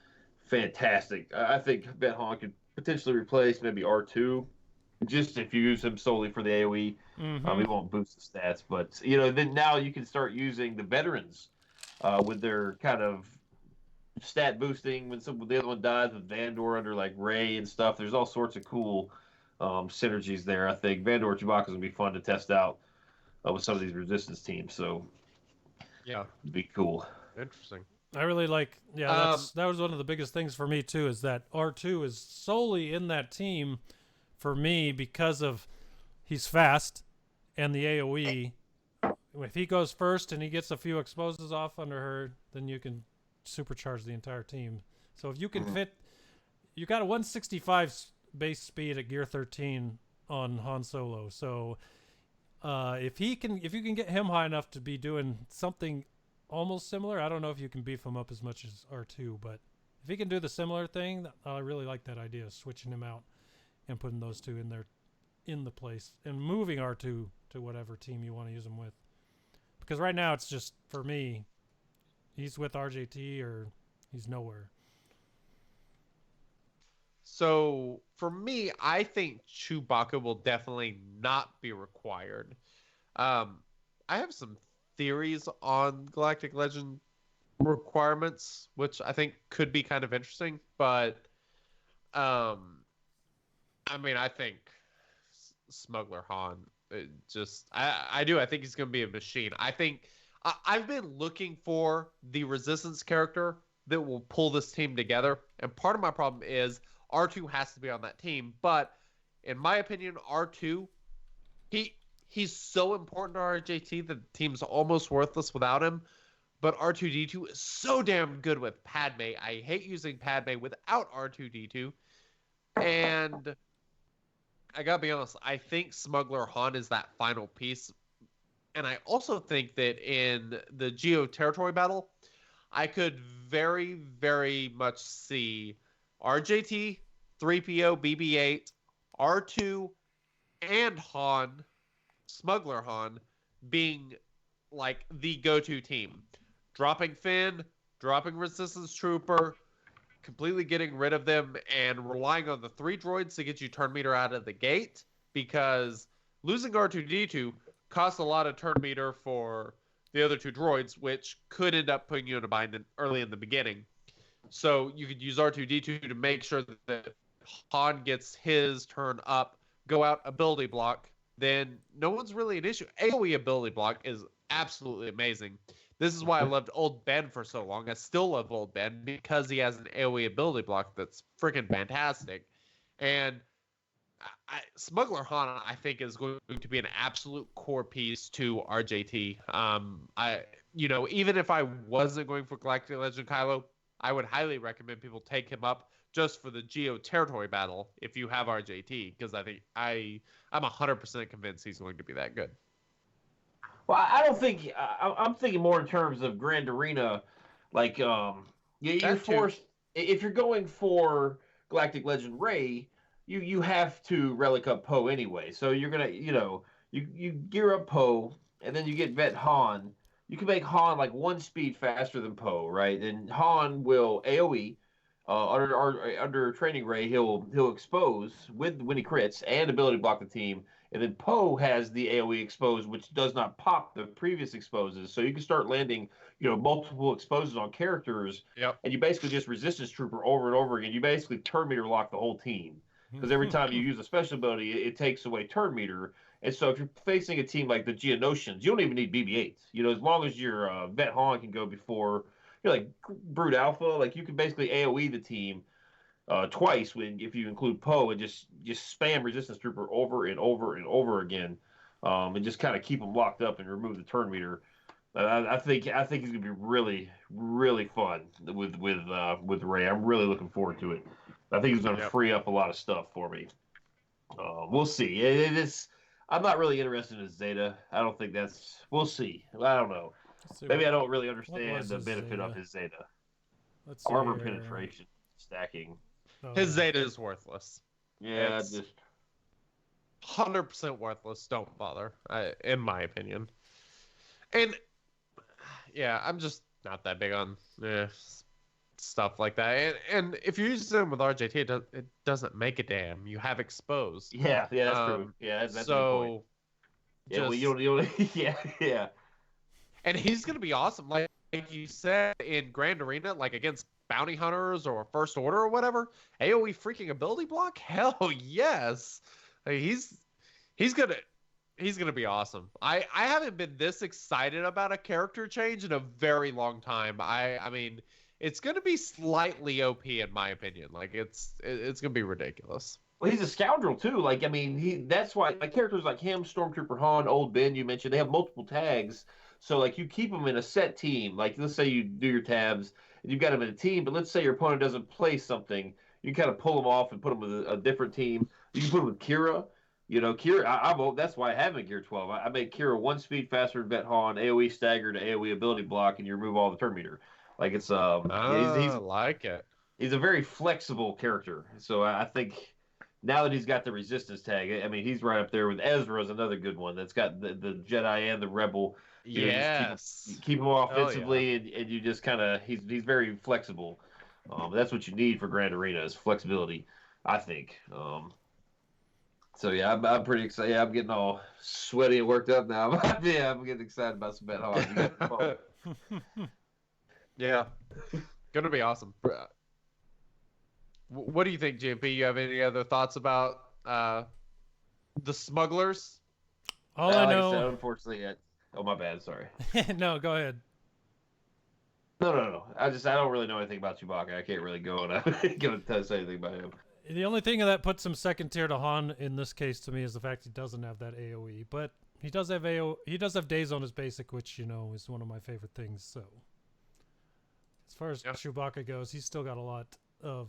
fantastic. I think Bet Han could potentially replace maybe R2, just if you use him solely for the AOE. He won't boost the stats, but you know, then now you can start using the veterans with their kind of stat boosting when the other one dies with Vandor under like Rey and stuff. There's all sorts of cool synergies there. I think Vandor Chewbacca is gonna be fun to test out with some of these resistance teams. So yeah, it'd be cool. Interesting. I really like. Yeah, that was one of the biggest things for me too. Is that R2 is solely in that team for me because of he's fast and the AOE. If he goes first and he gets a few exposes off under her, then you can supercharge the entire team. So if you can fit, you got a 165 base speed at Gear 13 on Han Solo. So if you can get him high enough to be doing something almost similar, I don't know if you can beef him up as much as R2, but if he can do the similar thing, I really like that idea of switching him out and putting those two in there in the place and moving R2 to whatever team you want to use him with. Because right now it's just, for me, he's with RJT or he's nowhere. So for me, I think Chewbacca will definitely not be required. I have some theories on Galactic Legend requirements, which I think could be kind of interesting. But, I mean, I think Smuggler Han, I do. I think he's going to be a machine. I've been looking for the Resistance character that will pull this team together. And part of my problem is R2 has to be on that team. But in my opinion, R2, he's so important to RJT that the team's almost worthless without him. But R2-D2 is so damn good with Padme. I hate using Padme without R2-D2. And I gotta be honest, I think Smuggler Han is that final piece. And I also think that in the Geo territory battle, I could very, very much see RJT, 3PO, BB-8, R2, and Han, Smuggler Han, being like the go-to team. Dropping Finn, dropping Resistance Trooper, completely getting rid of them, and relying on the 3 droids to get you turn meter out of the gate, because losing R2-D2 costs a lot of turn meter for the other 2 droids, which could end up putting you in a bind early in the beginning. So you could use R2-D2 to make sure that Han gets his turn up, go out ability block, then no one's really an issue. AoE ability block is absolutely amazing. This is why I loved Old Ben for so long. I still love Old Ben because he has an AoE ability block that's freaking fantastic. And Smuggler Han, I think, is going to be an absolute core piece to RJT. Even if I wasn't going for Galactic Legend Kylo, I would highly recommend people take him up just for the Geo territory battle if you have RJT, because I think I'm 100% convinced he's going to be that good. Well, I don't think I'm thinking more in terms of Grand Arena, like you're forced if you're going for Galactic Legend Rey, you have to relic up Poe anyway. So you're gonna you gear up Poe and then you get Vet Han. You can make Han like 1 speed faster than Poe, right? And Han will AoE. Under training Rey, he'll expose when he crits and ability block the team. And then Poe has the AoE expose, which does not pop the previous exposes. So you can start landing, multiple exposes on characters. Yep. And you basically just Resistance Trooper over and over again. You basically turn meter lock the whole team. Because every time you use a special ability, it takes away turn meter. And so if you're facing a team like the Geonosians, you don't even need BB-8s. As long as your Vet Han can go before, like Brood Alpha, like you can basically AoE the team twice if you include Poe, and just spam Resistance Trooper over and over and over again, and just kind of keep them locked up and remove the turn meter. I think he's gonna be really, really fun with Rey. I'm really looking forward to it. I think he's gonna free up a lot of stuff for me. We'll see. I'm not really interested in Zeta. I don't think that's. We'll see. I don't know. Maybe I don't really understand the benefit of his Zeta. Armor penetration, stacking. His Zeta is worthless. Yeah, it's just 100% worthless. Don't bother, in my opinion. And yeah, I'm just not that big on stuff like that. And if you use them with RJT, it doesn't make a damn. You have exposed. Yeah, that's true. Yeah, that's so. Yeah, well, you'll yeah. And he's gonna be awesome, like you said in Grand Arena, like against bounty hunters or First Order or whatever. AoE freaking ability block, hell yes. Like, he's gonna be awesome. I haven't been this excited about a character change in a very long time. I mean, it's gonna be slightly OP in my opinion. Like it's gonna be ridiculous. Well, he's a scoundrel too. Like, I mean, that's why like characters like him, Stormtrooper Han, Old Ben, you mentioned, they have multiple tags. So like you keep them in a set team. Like let's say you do your tabs and you've got them in a team, but let's say your opponent doesn't play something, you can kind of pull them off and put them with a different team. You can put them with Kira. Kira, that's why I have him at Gear 12. I make Kira 1 speed faster than Vet Han, AoE stagger to AoE ability block, and you remove all the turn meter. Like it's I like it. He's a very flexible character. So I think. Now that he's got the resistance tag, I mean, he's right up there with Ezra's another good one that's got the Jedi and the Rebel. Yes. Keep him offensively, and you just kind of he's very flexible. That's what you need for Grand Arena is flexibility, I think. So yeah, I'm pretty excited. Yeah, I'm getting all sweaty and worked up now. Yeah, I'm getting excited about some Bet Han. Yeah, gonna be awesome. What do you think, GMP? You have any other thoughts about the Smugglers? All Like I I know. said, unfortunately, oh my bad, sorry. No, go ahead. No. I don't really know anything about Chewbacca. I can't really go and say anything about him. The only thing that puts him second tier to Han in this case to me is the fact he doesn't have that AOE, but he does have He does have days on his basic, which is one of my favorite things. So as far as Chewbacca goes, he's still got a lot of.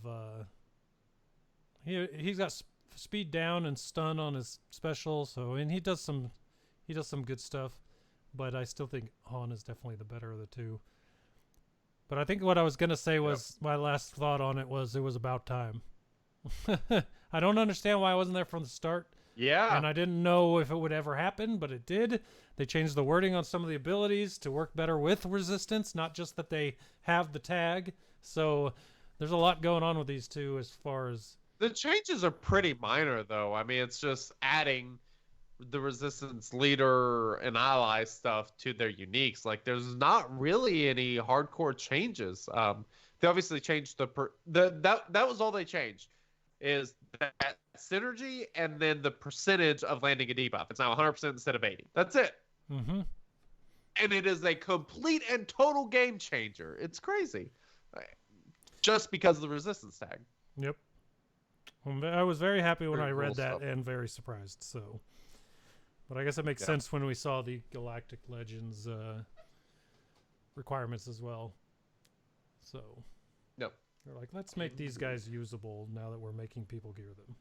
He's got speed down and stun on his special, and he does some good stuff, but I still think Han is definitely the better of the two. But I think what I was gonna say was my last thought on it was about time. I don't understand why I wasn't there from the start. Yeah. And I didn't know if it would ever happen, but it did. They changed the wording on some of the abilities to work better with resistance, not just that they have the tag. So there's a lot going on with these two as far as... The changes are pretty minor, though. I mean, it's just adding the resistance leader and ally stuff to their uniques. Like, there's not really any hardcore changes. They obviously changed that was all they changed. Is that synergy and then the percentage of landing a debuff. It's now 100% instead of 80. That's it. Mm-hmm. And it is a complete and total game changer. It's crazy. Just because of the resistance tag. Yep. I was very happy when I Very read cool that stuff. and very surprised. So, but I guess it makes sense when we saw the Galactic Legends requirements as well. So. Yep. They're like, let's make these guys usable now that we're making people gear them.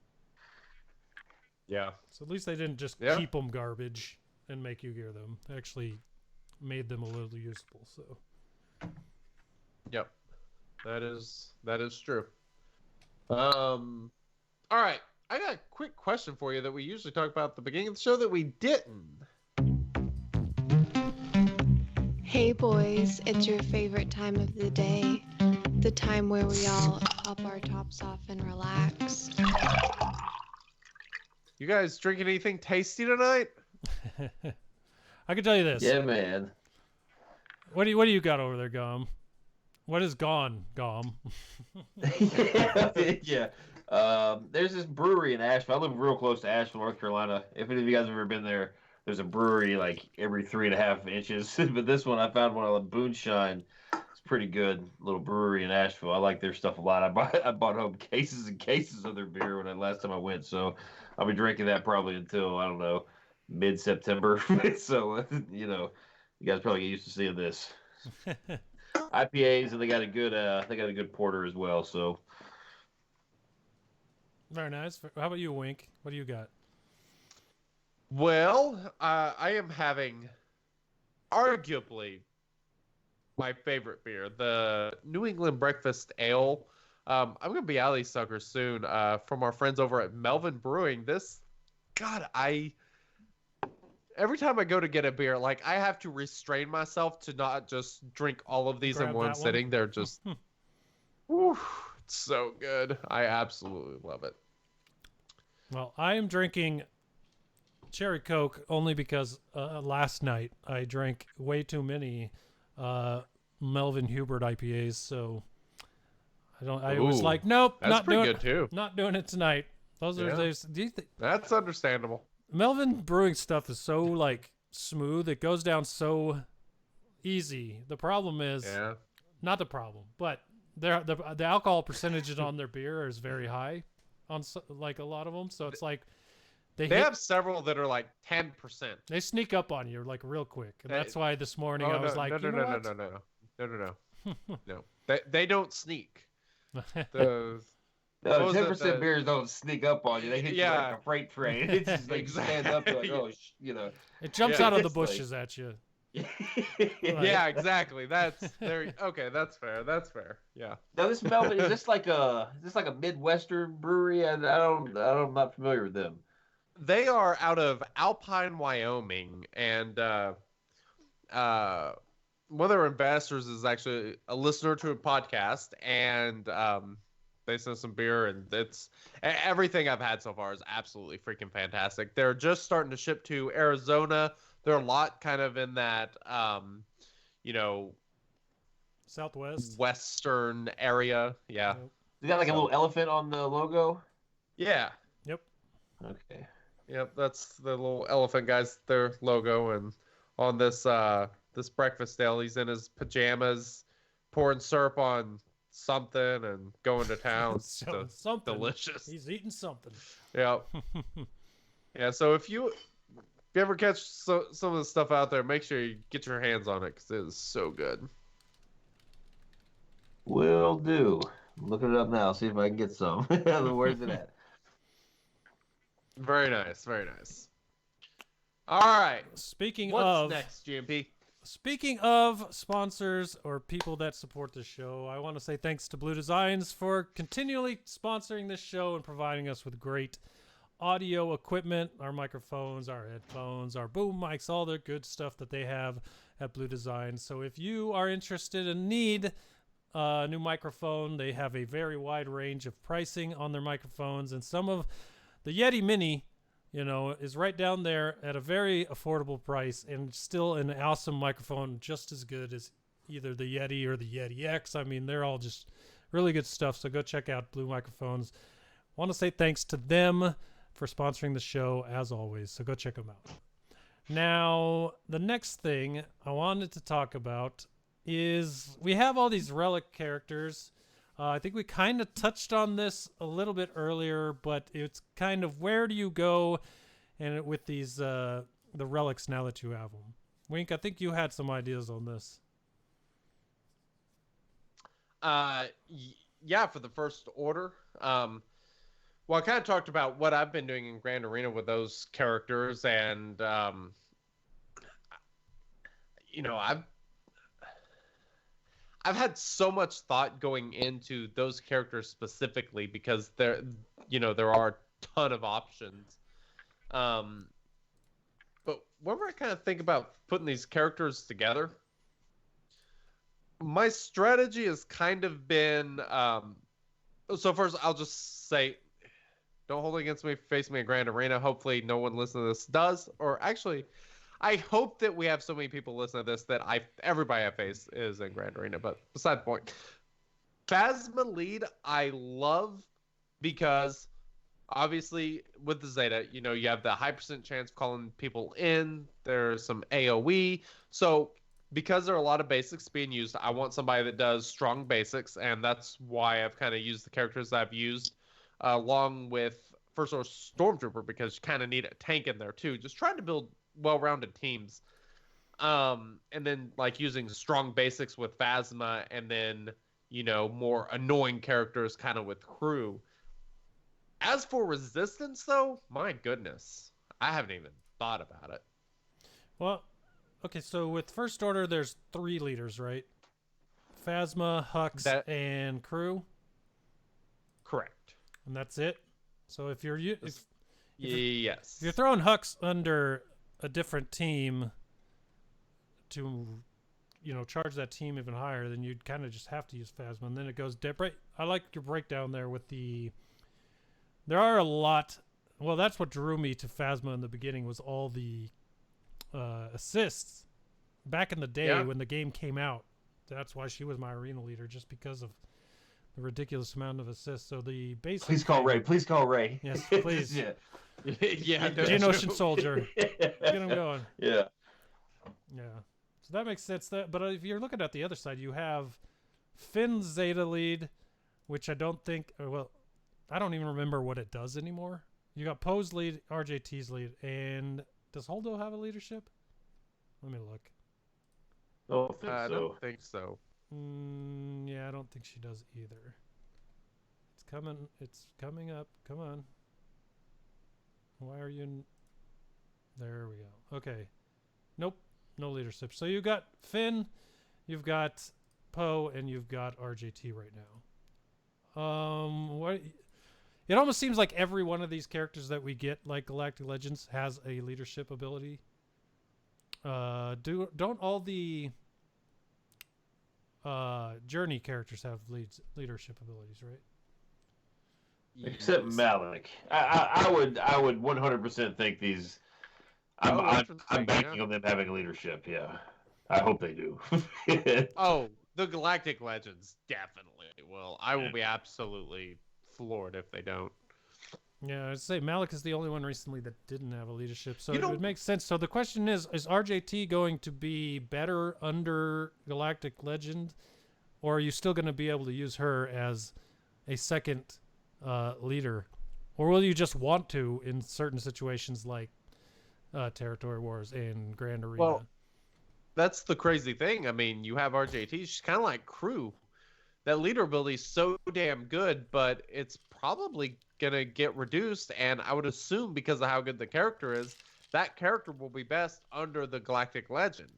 Yeah. So at least they didn't just keep them garbage and make you gear them. They actually made them a little usable. So. Yep. That is true. All right. I got a quick question for you that we usually talk about at the beginning of the show that we didn't. Hey boys, it's your favorite time of the day. The time where we all pop our tops off and relax. You guys drinking anything tasty tonight? I can tell you this. Yeah, man. What do you got over there, GoM? What is GOM? Yeah. There's this brewery in Asheville. I live real close to Asheville, North Carolina. If any of you guys have ever been there, there's a brewery like every 3.5 inches. But this one, I found one on Boonshine. It's pretty good little brewery in Asheville. I like their stuff a lot. I bought home cases and cases of their beer last time I went. So I'll be drinking that probably until, I don't know, mid-September. So, you guys probably get used to seeing this. IPAs, and they got a good porter as well. So Very nice. How about you, Wink? What do you got? Well, I am having arguably my favorite beer, the New England Breakfast Ale. I'm gonna be out of these suckers soon. From our friends over at Melvin Brewing. Every time I go to get a beer, like I have to restrain myself to not just drink all of these in Grab one that one. sitting. They're just, whew, it's so good. I absolutely love it. Well, I am drinking Cherry Coke only because last night I drank way too many Melvin Hubert IPAs, so I was like, nope, That's not pretty doing good too. Not doing it tonight. Those are Yeah. those. That's understandable. Melvin Brewing stuff is so like smooth. It goes down so easy. The problem is not the problem, but the alcohol percentages on their beer is very high on like a lot of them. So it's like they have several that are like 10%. They sneak up on you like real quick, and that's why this morning I was like, no. They don't sneak. No, 10% beers don't sneak up on you. They hit you like a freight train. It's just like stand up to like, it jumps out of the bushes at you. Yeah, exactly. That's okay. That's fair. That's fair. Yeah. Now this Melvin, is this like a Midwestern brewery? I'm not familiar with them. They are out of Alpine, Wyoming, and one of their investors is actually a listener to a podcast, and they sent some beer, and it's everything I've had so far is absolutely freaking fantastic. They're just starting to ship to Arizona. They're a lot kind of in that, Southwest. western area. Yeah. Yep. You got like a little elephant on the logo. Yeah. Yep. Okay. Yep. That's the little elephant guy's their logo, and on this this breakfast ale, he's in his pajamas, pouring syrup on something and going to town. So, So something. delicious. He's eating something. Yeah. Yeah. So if you ever catch some of the stuff out there, make sure you get your hands on it because it is so good. Will do. I'm looking it up now. See if I can get some. Where's it at? Very nice. Very nice. All right. Speaking What's of next, GMP? Speaking of sponsors or people that support the show, I want to say thanks to Blue Designs for continually sponsoring this show and providing us with great audio equipment, our microphones, our headphones, our boom mics, all the good stuff that they have at Blue Designs. So if you are interested and need a new microphone, they have a very wide range of pricing on their microphones, and some of the Yeti Mini, is right down there at a very affordable price and still an awesome microphone, just as good as either the Yeti or the Yeti X. I mean, they're all just really good stuff. So go check out Blue Microphones. Want to say thanks to them for sponsoring the show as always. So go check them out. Now, the next thing I wanted to talk about is we have all these relic characters. I think we kind of touched on this a little bit earlier, but it's kind of where do you go and with these the relics now that you have them. Wink, I think you had some ideas on this. Yeah, for the first order. Well, I kind of talked about what I've been doing in Grand Arena with those characters, and I've had so much thought going into those characters specifically because there are a ton of options. But whenever I kind of think about putting these characters together, my strategy has kind of been, so first I'll just say, don't hold it against me, face me in Grand Arena. Hopefully no one listening to this does, or actually, I hope that we have so many people listening to this that everybody I face is in Grand Arena, but beside the point. Phasma lead I love because obviously with the Zeta, you have the high percent chance of calling people in. There's some AoE. So because there are a lot of basics being used, I want somebody that does strong basics, and that's why I've kind of used the characters I've used along with First Order Stormtrooper, because you kind of need a tank in there too. Just trying to build well-rounded teams, and then like using strong basics with Phasma, and then more annoying characters kind of with crew. As for resistance, though, my goodness, I haven't even thought about it. Well, okay, so with First Order, there's 3 leaders, right? Phasma, Hux, and crew. Correct. And that's it. So if you're yes, if you're throwing Hux under a different team to charge that team even higher, then you'd kind of just have to use Phasma, and then it goes I like your breakdown there with there are a lot. Well, that's what drew me to Phasma in the beginning, was all the assists back in the day when the game came out. That's why she was my arena leader, just because of the ridiculous amount of assists. So the basic. Please call Ray. Please call Ray. Yes, please. Yeah. Yeah. Geonosian soldier. Get him going. Yeah. Yeah. So that makes sense. But if you're looking at the other side, you have Finn's Zeta lead, which I don't think. I don't even remember what it does anymore. You got Poe's lead, RJT's lead, and does Holdo have a leadership? Let me look. I don't think so. Yeah, I don't think she does either. It's coming up. Come on. Why are you there we go. Okay. Nope. No leadership. So you got Finn, you've got Poe, and you've got RJT right now. What? It almost seems like every one of these characters that we get, like Galactic Legends, has a leadership ability. Don't all the Journey characters have leadership abilities, right? Except Malik. I would 100% think these. I'm banking on them having leadership. Yeah, I hope they do. The Galactic Legends definitely will. I will be absolutely floored if they don't. Yeah, I'd say Malik is the only one recently that didn't have a leadership, so You it know- would make sense. So the question is RJT going to be better under Galactic Legend, or are you still going to be able to use her as a second leader? Or will you just want to in certain situations like Territory Wars and Grand Arena? Well, that's the crazy thing. I mean, you have RJT. She's kind of like Crew. That leader ability is so damn good, but it's probably going to get reduced. And I would assume because of how good the character is, that character will be best under the Galactic Legend.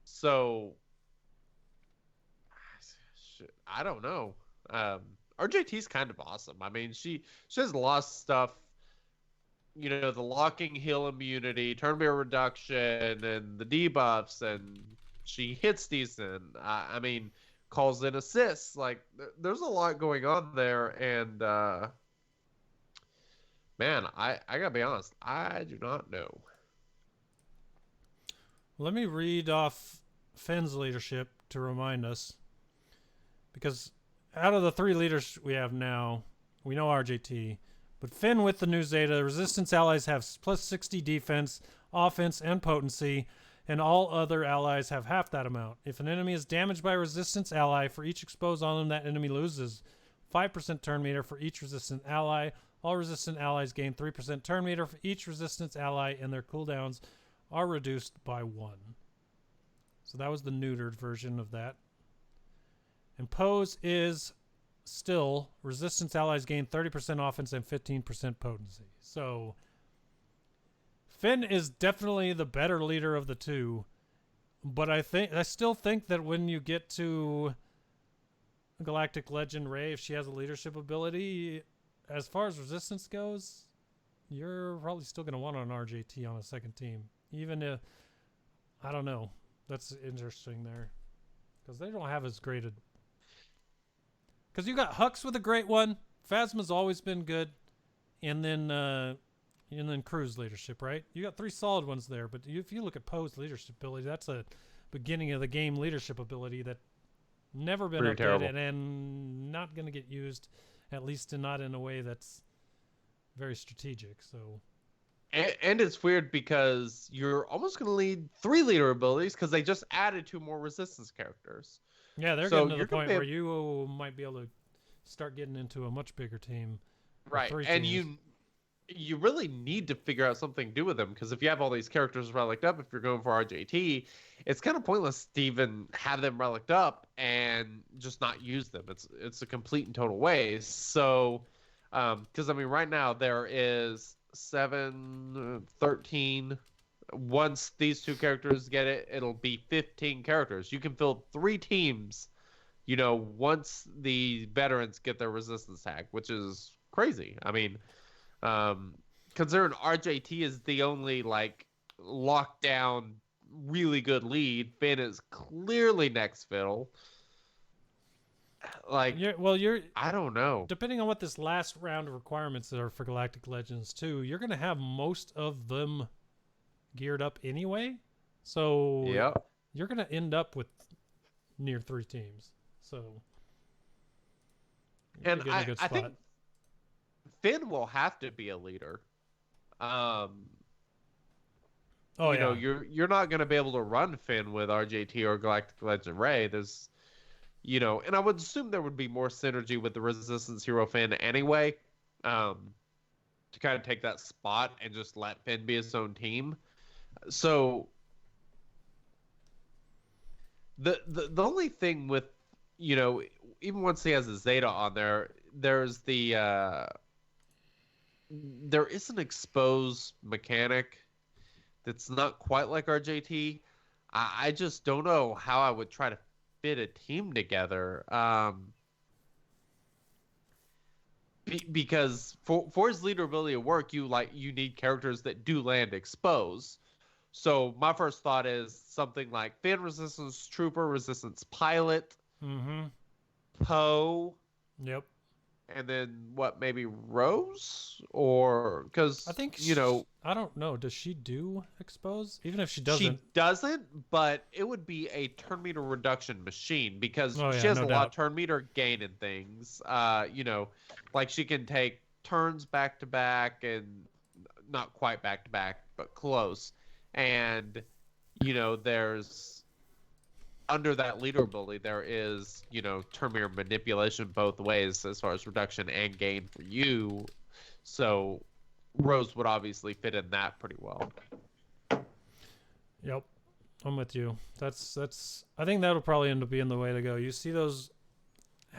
So, I don't know. RJT's kind of awesome. I mean, she has lost stuff. You know, the locking heal immunity, turn bear reduction, and the debuffs, and she hits decent. I mean, calls in assists. Like, there's a lot going on there, and man, I gotta be honest, I do not know. Let me read off Finn's leadership to remind us, because out of the 3 leaders we have now, we know RJT. But Finn with the new Zeta, resistance allies have plus 60 defense, offense, and potency, and all other allies have half that amount. If an enemy is damaged by a resistance ally, for each exposed on them, that enemy loses 5% turn meter for each resistant ally. All resistant allies gain 3% turn meter for each resistance ally, and their cooldowns are reduced by 1. So that was the neutered version of that. And pose is still resistance allies gain 30% offense and 15% potency. So Finn is definitely the better leader of the two, but I still think that when you get to Galactic Legend Rey, if she has a leadership ability, as far as resistance goes, you're probably still going to want an RJT on a second team, even if I don't know. That's interesting there, because they don't have as great a. Because you got Hux with a great one. Phasma's always been good. And then Crew's leadership, right? You got 3 solid ones there. But if you look at Poe's leadership ability, that's a beginning of the game leadership ability that never been Pretty updated terrible. and not going to get used, at least not in a way that's very strategic. So, And it's weird because you're almost going to need 3 leader abilities because they just added 2 more resistance characters. yeah, they're So getting to you're the gonna point be where you might be able to start getting into a much bigger team. Right, 3 and teams. you really need to figure out something to do with them because if you have all these characters relicked up, if you're going for RJT, it's kind of pointless to even have them relicked up and just not use them. It's a complete and total waste. So, because I mean, right now there is 7, 13. Once these 2 characters get it, it'll be 15 characters. You can fill 3 teams, you know, once the veterans get their resistance tag, which is crazy. I mean, considering RJT is the only like lockdown really good lead, Finn is clearly next fiddle. Like, I don't know. Depending on what this last round of requirements are for Galactic Legends 2, you're going to have most of them geared up anyway. So Yep. you're going to end up with near 3 teams. So you're And gonna get in a good I spot. think Finn will have to be a leader. Oh, You know, yeah. you're not going to be able to run Finn with RJT or Galactic Legend Rey. There's, you know, and I would assume there would be more synergy with the Resistance Hero Finn anyway, to kind of take that spot and just let Finn be his own team. So the only thing with, you know, even once he has a Zeta on there, there's the there is an expose mechanic that's not quite like RJT. I just don't know how I would try to fit a team together. Because for his leader ability to work, you need characters that do land expose. So my first thought is something like Finn Resistance Trooper, Resistance Pilot, Mm-hmm. Poe. Yep. and then what? Maybe Rose, or because I think I don't know. Does she do expose? Even if she doesn't, she doesn't. But it would be a turn meter reduction machine because she has no a lot doubt. of turn meter gain and things. Like she can take turns back to back and not quite back to back, but close. And there's under that leader ability, there is, turn meter manipulation both ways as far as reduction and gain for you. So Rose would obviously fit in that pretty well. Yep, I'm with you. That's. I think that'll probably end up being the way to go. You see those,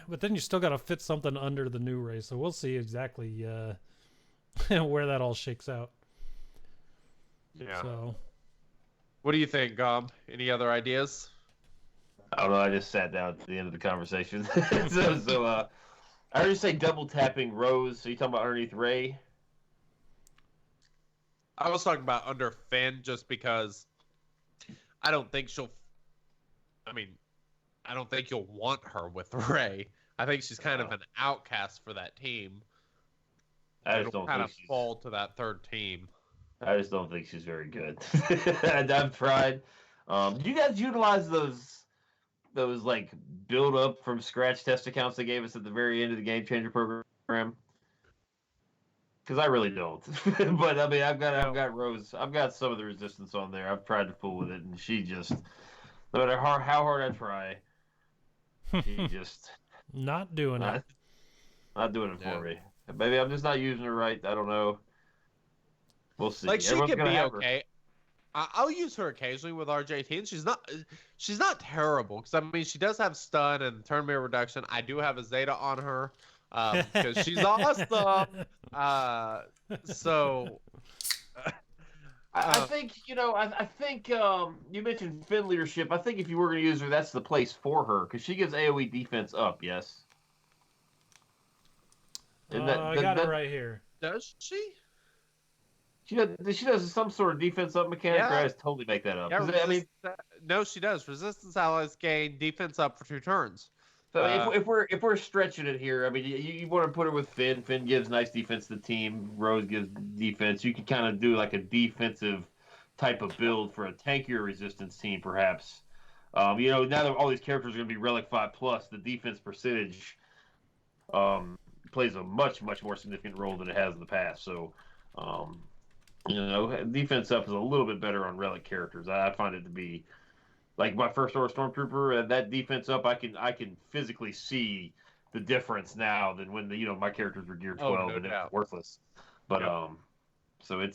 but then you still got to fit something under the new race. So we'll see exactly where that all shakes out. Yeah. So, what do you think, GoM? Any other ideas? I don't know. I just sat down at the end of the conversation. so I heard you say double tapping Rose. So you talking about underneath Ray? I was talking about under Finn just because I don't think I don't think you'll want her with Ray. I think she's kind of an outcast for that team. I just It'll don't kind think of fall to that third team. I just don't think she's very good. I've tried. Do you guys utilize those like build up from scratch test accounts they gave us at the very end of the Game Changer program? Because I really don't. But I mean, I've got Rose. I've got some of the resistance on there. I've tried to fool with it, and she just, no matter how hard I try, she just not doing it. Not doing it for me. Maybe I'm just not using her right. I don't know. We'll see. Like she Everyone's can gonna be have her. okay. I'll use her occasionally with RJ and she's not terrible because I mean she does have stun and turn meter reduction. I do have a Zeta on her because she's awesome. I think I think you mentioned Finn leadership. I think if you were going to use her, that's the place for her because she gives AOE defense up. Yes. I got it right here. Does she? She does some sort of defense up mechanic. Yeah. Or I just totally make that up. Yeah, 'Cause, I mean, no, she does. Resistance allies gain defense up for 2 turns. so if we're stretching it here, I mean, you want to put her with Finn. Finn gives nice defense to the team. Rose gives defense. You could kind of do like a defensive type of build for a tankier resistance team, perhaps. Now that all these characters are going to be Relic 5+, the defense percentage plays a much more significant role than it has in the past. So. Defense up is a little bit better on Relic characters. I find it to be like my first order Stormtrooper. That defense up, I can physically see the difference now than when my characters were gear 12 and it was worthless. But so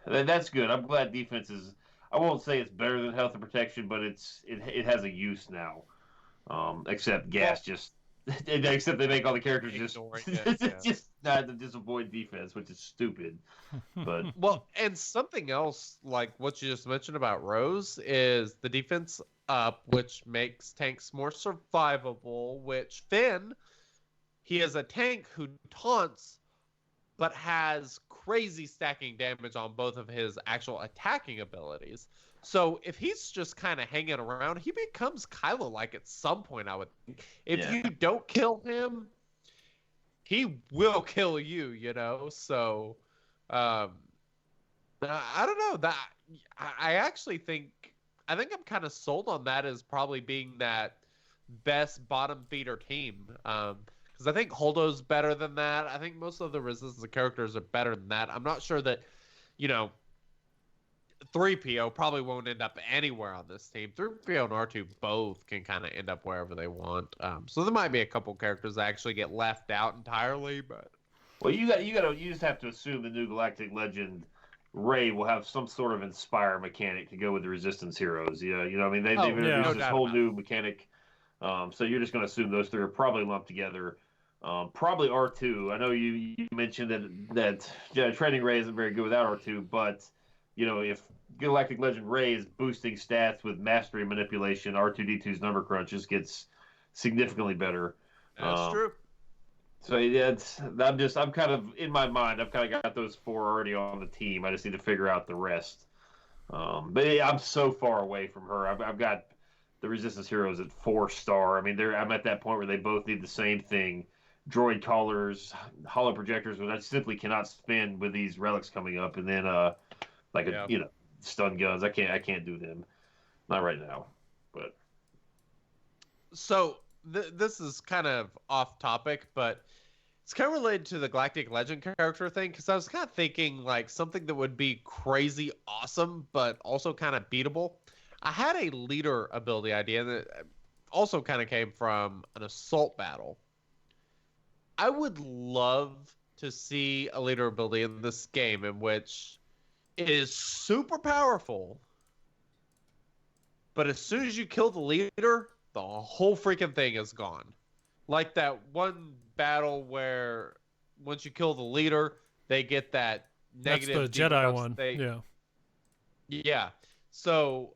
that's good. I'm glad defense is. I won't say it's better than health and protection, but it has a use now. Except gas except they make all the characters just avoid defense, which is stupid. But and something else like what you just mentioned about Rose is the defense up, which makes tanks more survivable. Which Finn, he is a tank who taunts, but has crazy stacking damage on both of his actual attacking abilities. So if he's just kind of hanging around, he becomes Kylo-like at some point, I would think. If you don't kill him, he will kill you, So, I don't know. That I actually think I'm kind of sold on that as probably being that best bottom feeder team. Because I think Holdo's better than that. I think most of the resistance characters are better than that. I'm not sure that, 3PO probably won't end up anywhere on this team. 3PO and R2 both can kind of end up wherever they want. So there might be a couple characters that actually get left out entirely, but you just have to assume the new Galactic Legend Rey will have some sort of inspire mechanic to go with the Resistance heroes. Yeah, I mean they've introduced this whole new mechanic. So you're just going to assume those three are probably lumped together. Probably R2. I know you mentioned that Training Rey isn't very good without R2, but if Galactic Legend Rey is boosting stats with mastery manipulation, R2D2's number crunch just gets significantly better. That's true. So I'm kind of in my mind. I've kind of got those 4 already on the team. I just need to figure out the rest. But I'm so far away from her. I've got the Resistance heroes at 4-star. I mean, I'm at that point where they both need the same thing: droid collars, hollow projectors, which I simply cannot spend with these relics coming up, and then stun guns. I can't do them, not right now. But So this is kind of off topic, but it's kind of related to the Galactic Legend character thing, because I was kind of thinking like something that would be crazy awesome, but also kind of beatable. I had a leader ability idea that also kind of came from an assault battle. I would love to see a leader ability in this game in which it is super powerful, but as soon as you kill the leader, the whole freaking thing is gone. Like that one battle where once you kill the leader, they get that negative. That's the Jedi one. Yeah. So,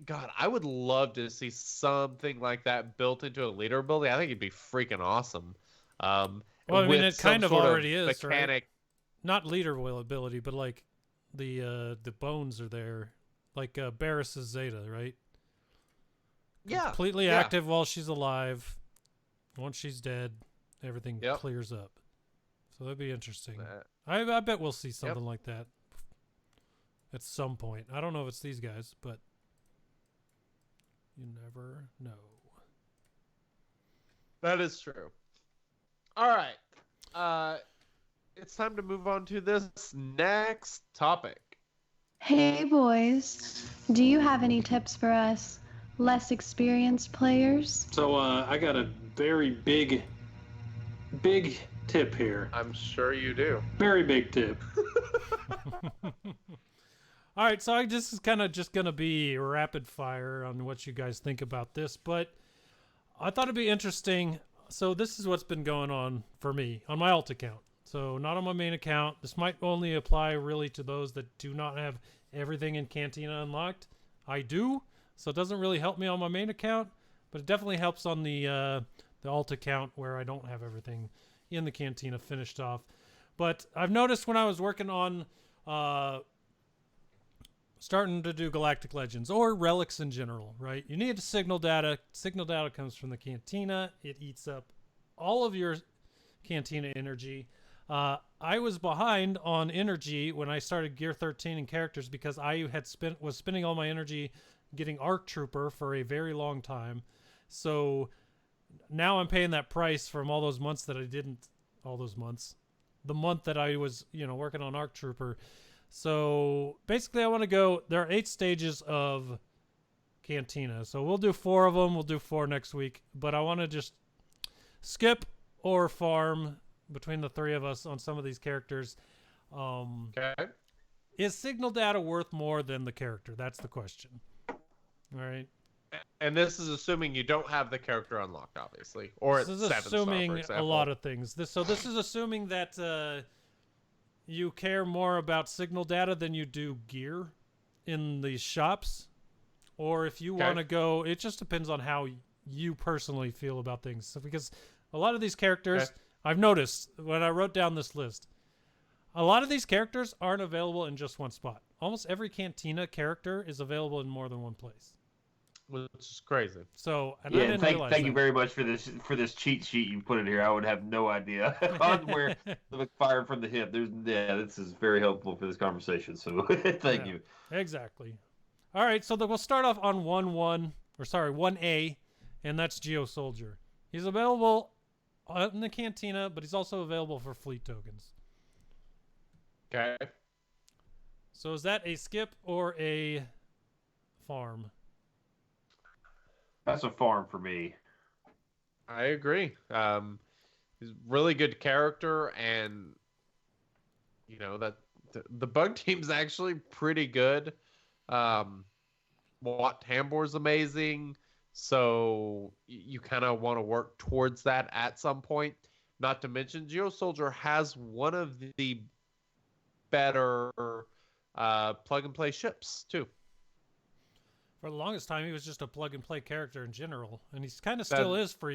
God, I would love to see something like that built into a leader ability. I think it'd be freaking awesome. Well, I mean, it kind of already is, mechanic. right? Not leader ability, but like the bones are there, like Barris's Zeta, right? Yeah. Completely active while she's alive. Once she's dead, everything clears up. So that'd be interesting. I bet we'll see something like that at some point. I don't know if it's these guys, but you never know. That is true. All right. It's time to move on to this next topic. Hey boys, do you have any tips for us less experienced players? So I got a very big tip here. I'm sure you do. Very big tip. All right, so this is kind of just going to be rapid fire on what you guys think about this, but I thought it'd be interesting. So this is what's been going on for me on my alt account. So not on my main account. This might only apply really to those that do not have everything in Cantina unlocked. I do, so it doesn't really help me on my main account, but it definitely helps on the alt account where I don't have everything in the Cantina finished off. But I've noticed when I was working on starting to do Galactic Legends or relics in general, right? You need signal data. Signal data comes from the Cantina. It eats up all of your Cantina energy. I was behind on energy when I started Gear 13 and characters because I was spending all my energy getting ARC Trooper for a very long time. So now I'm paying that price from all those months that I didn't. All those months, the month that I was working on ARC Trooper. So basically I want to go, there are 8 stages of Cantina. So we'll do 4 of them. We'll do 4 next week. But I want to just skip or farm between the 3 of us on some of these characters. Okay. Is signal data worth more than the character? That's the question. All right. And this is assuming you don't have the character unlocked, obviously. Or this is assuming a lot of things. So this is assuming that you care more about signal data than you do gear in these shops. Or if you want to go, it just depends on how you personally feel about things. So because a lot of these characters, I've noticed when I wrote down this list, a lot of these characters aren't available in just one spot. Almost every Cantina character is available in more than one place. Which is crazy. So, and yeah, I didn't realize thank you very much for this cheat sheet you put in here. I would have no idea on where the fire from the hip. This is very helpful for this conversation. So thank you. Exactly. All right, so we'll start off on 1A, and that's Geo Soldier. He's available in the Cantina, but he's also available for fleet tokens. Okay. So is that a skip or a farm? That's a farm for me. I agree. He's a really good character, and that the bug team's actually pretty good. Wat Tambor's amazing, so you kind of want to work towards that at some point. Not to mention, Geo Soldier has one of the better plug and play ships too. For the longest time, he was just a plug-and-play character in general, and he's kind of still is for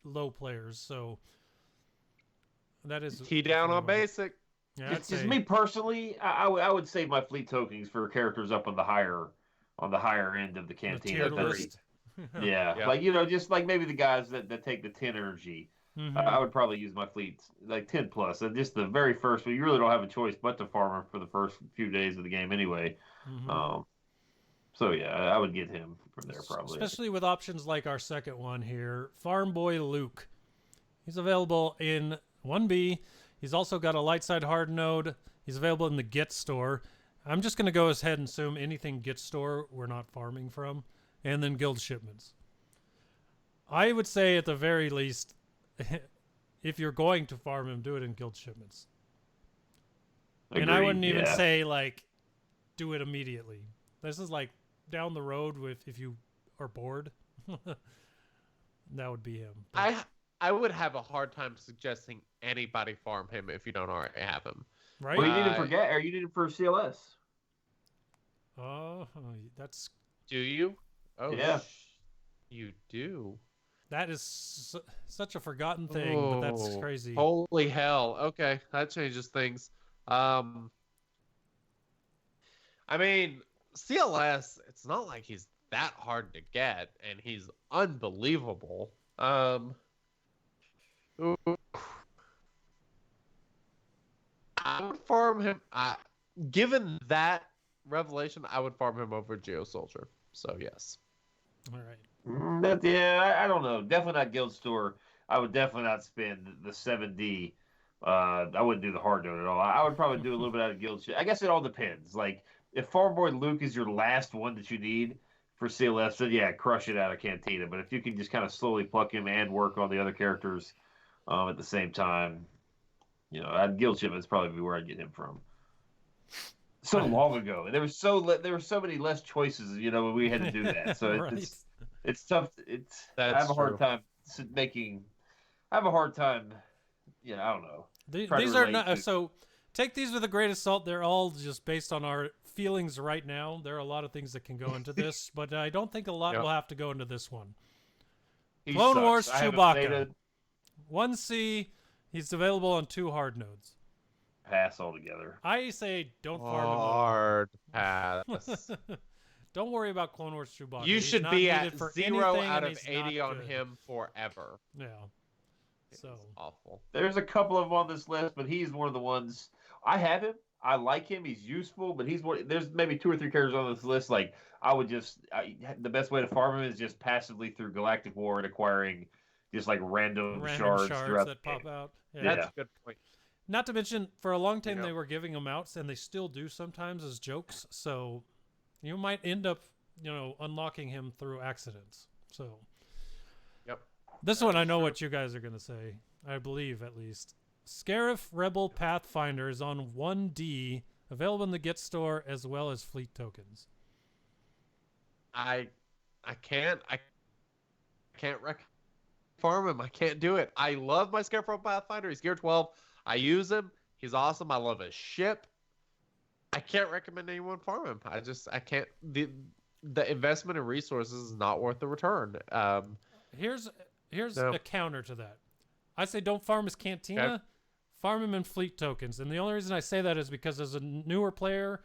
low players, so that is... Key down on basic. Yeah, Just me personally, I would save my fleet tokens for characters up on the higher end of the Cantina. list. Yeah, like just like maybe the guys that take the 10 energy. I would probably use my fleet like 10 plus. And just the very first, well, you really don't have a choice but to farm him for the first few days of the game anyway. So yeah, I would get him from there probably. Especially with options like our second one here, Farm Boy Luke. He's available in 1B. He's also got a light side hard node. He's available in the Git store. I'm just going to go ahead and assume anything Git store we're not farming from. And then guild shipments. I would say at the very least, if you're going to farm him, do it in guild shipments. Agreed, and I wouldn't even say, like, do it immediately. This is like down the road if you are bored. That would be him. But I would have a hard time suggesting anybody farm him if you don't already have him. Right? Well, you need to forget, or you need it for CLS. Oh, that's... Do you? Oh, yeah. You do? That is such a forgotten thing, but that's crazy. Holy hell. Okay, that changes things. I mean, CLS, it's not like he's that hard to get, and he's unbelievable. I would farm him. Given that revelation, I would farm him over Geo Soldier. So, yes. All right. I don't know. Definitely not guild store. I would definitely not spend the 7D. I wouldn't do the hard node at all. I would probably do a little bit out of guild shit. I guess it all depends. Like, if Farm Boy Luke is your last one that you need for CLS, then yeah, crush it out of Cantina. But if you can just kind of slowly pluck him and work on the other characters at the same time, you know, guild shipments probably be where I'd get him from. So long ago, and there were so many less choices, you know, when we had to do that. So Right. it's tough. I have a hard time making. I have a hard time. Yeah, I don't know. These are not so. Take these with a grain of salt. They're all just based on our feelings right now. There are a lot of things that can go into this, but I don't think a lot will have to go into this one. Clone Wars Chewbacca. 1C. He's available on 2 hard nodes. Pass altogether. I say don't farm him. Hard pass. Don't worry about Clone Wars Chewbacca. You should be at 0 out of anything, 80 on good. him forever. Yeah. So It's awful. There's a couple of them on this list, but he's one of the ones. I have him. I like him. He's useful, but he's one. There's maybe 2 or 3 characters on this list. Like I would the best way to farm him is just passively through Galactic War and acquiring just like random shards throughout that the game. pop out. Yeah. That's a good point. Not to mention, for a long time they were giving them out, and they still do sometimes as jokes. So you might end up, you know, unlocking him through accidents. So, yep. This one I know what you guys are gonna say. I believe at least. Scarif Rebel Pathfinder is on 1D, available in the Git store as well as fleet tokens. I can't farm him. I can't do it. I love my Scarecrow Pathfinder. He's gear 12. I use him. He's awesome. I love his ship. I can't recommend anyone farm him. I can't. The investment in resources is not worth the return. Here's a counter to that. I say don't farm his Cantina. Okay. Farm him in fleet tokens. And the only reason I say that is because as a newer player,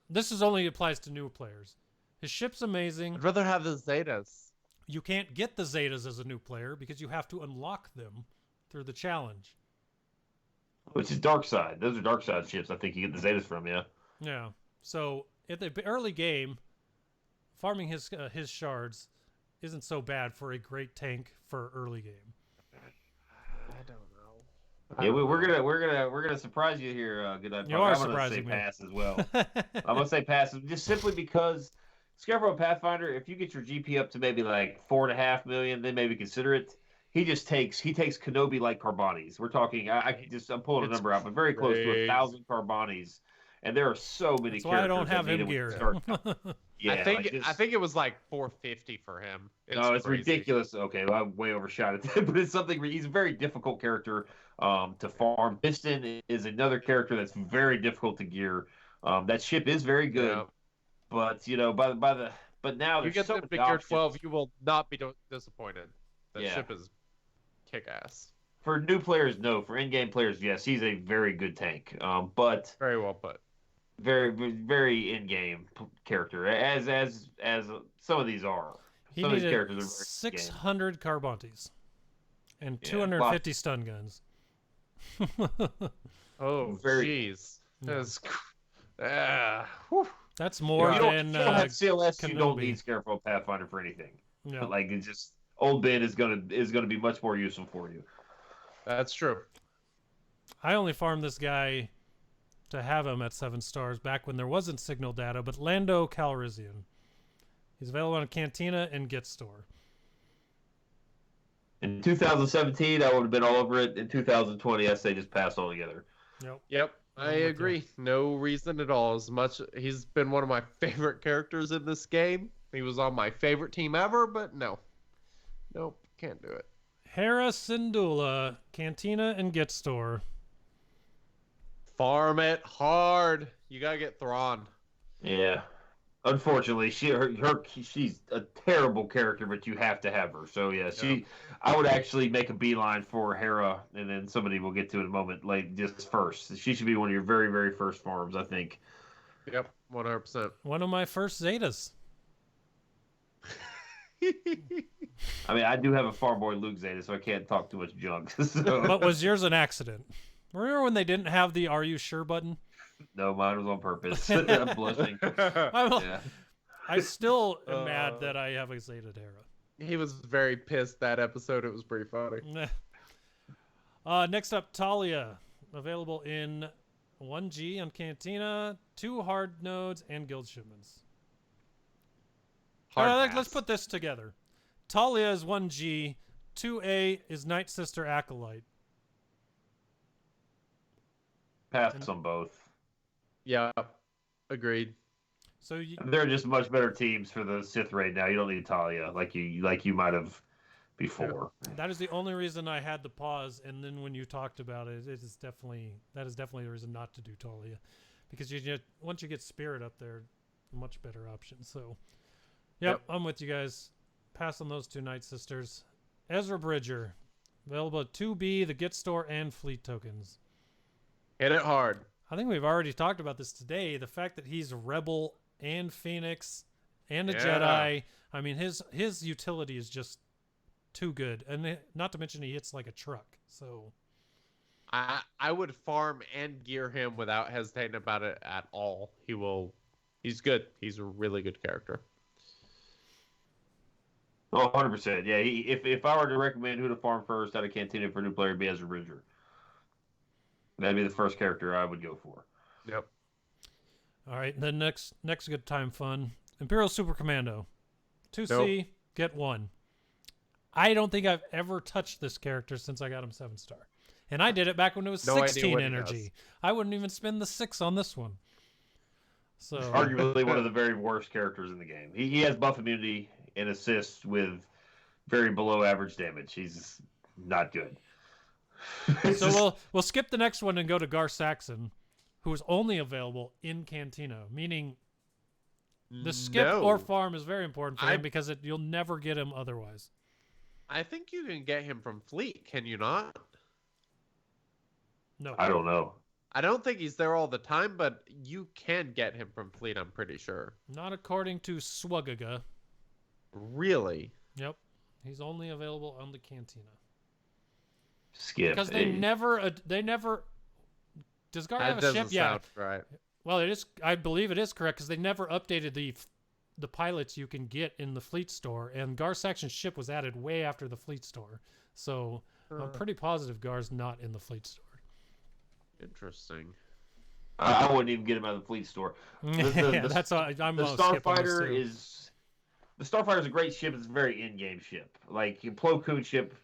this only applies to newer players. His ship's amazing. I'd rather have the Zetas. You can't get the Zetas as a new player because you have to unlock them through the challenge. Which is Dark Side. Those are Dark Side ships. I think you get the Zetas from, yeah. Yeah. So at the early game, farming his shards isn't so bad for a great tank for early game. I don't know. Yeah, we're gonna surprise you here, GoodNightPunk. You are I'm gonna surprising say me. pass as well. I'm gonna say pass just simply because Scarecrow Pathfinder, if you get your GP up to maybe like 4.5 million, then maybe consider it. He takes Kenobi like Carbonis. We're talking. I'm pulling a number out, but very close to 1,000 Carbonis, and there are so many. That's why I don't have him him geared. Yeah, I think it was like 450 for him. It's ridiculous. Okay, well, I way overshot it, but it's something. He's a very difficult character to farm. Piston is another character that's very difficult to gear. That ship is very good, but you know, but now you there's get so the many gear options. 12, you will not be disappointed. The Yeah. ship is kick-ass. For new players, no. For in-game players, yes, he's a very good tank. But Very well put. very, very in-game character, as some of these are. He Some of these needed characters are very in-game. 600 Carbontes. and Yeah, 250 stun guns. Oh, Very- jeez. Yeah. That's whew. That's You more don't, than you don't have CLS. You don't Kenobi. need Scareful Pathfinder for anything. Yeah. Like it's just old Ben is gonna be much more useful for you. That's true. I only farmed this guy to have him at 7 stars back when there wasn't signal data, but Lando Calrissian. He's available on Cantina and Get Store. In 2017, I would have been all over it. In 2020, I say just pass altogether. Yep, I I'm with you. agree. No reason at all. As much he's been one of my favorite characters in this game. He was on my favorite team ever, but no. Nope, can't do it. Hera Syndulla, Cantina and Get Store. Farm it hard. You gotta get Thrawn. Yeah. Unfortunately, she's a terrible character, but you have to have her. So yeah, I would actually make a beeline for Hera, and then somebody we'll get to in a moment. Like just first, she should be one of your very, very first farms, I think. Yep, 100%. One of my first Zetas. I mean, I do have a farm boy Luke Zeta, so I can't talk too much junk. So. But was yours an accident? Remember when they didn't have the "Are you sure" button? No, mine was on purpose. I'm blushing. Yeah. I still am mad that I have a Zeta Hera. He was very pissed that episode. It was pretty funny. Next up, Talia, available in 1G on Cantina, 2 hard nodes, and guild shipments. Let's put this together. Talia is 1G, 2A is Night Sister Acolyte. Pass on both. Yeah, agreed. So they're just much better teams for the Sith raid now. You don't need Talia like you might have before. that is the only reason I had the pause, and then when you talked about it, that is definitely the reason not to do Talia, because once you get Spirit up there, much better option. So, yep. I'm with you guys. Pass on those 2 Night Sisters. Ezra Bridger, available at 2B, the Get Store, and Fleet tokens. Hit it hard. I think we've already talked about this today. The fact that he's a Rebel and Phoenix and a Jedi. I mean, his utility is just too good, and not to mention he hits like a truck. So, I would farm and gear him without hesitating about it at all. He's good. He's a really good character. Oh, 100%. Yeah, if I were to recommend who to farm first out of Cantina for a new player, it'd be Ezra Bridger. That'd be the first character I would go for. Yep. all right, then next good time fun, Imperial Super Commando, 2C, get 1. I don't think I've ever touched this character since I got him 7-star. And I did it back when it was No idea 16 what he energy. does. I wouldn't even spend the 6 on this one. So Arguably one of the very worst characters in the game. He has buff immunity and assists with very below average damage. He's not good. So we'll skip the next one and go to Gar Saxon, who is only available in Cantina, meaning the skip or farm is very important for him because you'll never get him otherwise. I think you can get him from Fleet, can you not? No. I don't know. I don't think he's there all the time, but you can get him from Fleet, I'm pretty sure. Not according to SWGOH. Really? Yep. He's only available on the Cantina. Skip. Because they never does Gar have a ship? Yeah. Right. Well, it is. I believe it is correct because they never updated the pilots you can get in the Fleet Store, and Gar Saxon's ship was added way after the Fleet Store. So I'm pretty positive Gar's not in the Fleet Store. Interesting. I wouldn't even get him out of the Fleet Store. That's all. I'm The gonna skip on this Starfighter too. the Starfighter is a great ship. It's a very in-game ship. Like Plo Koon ship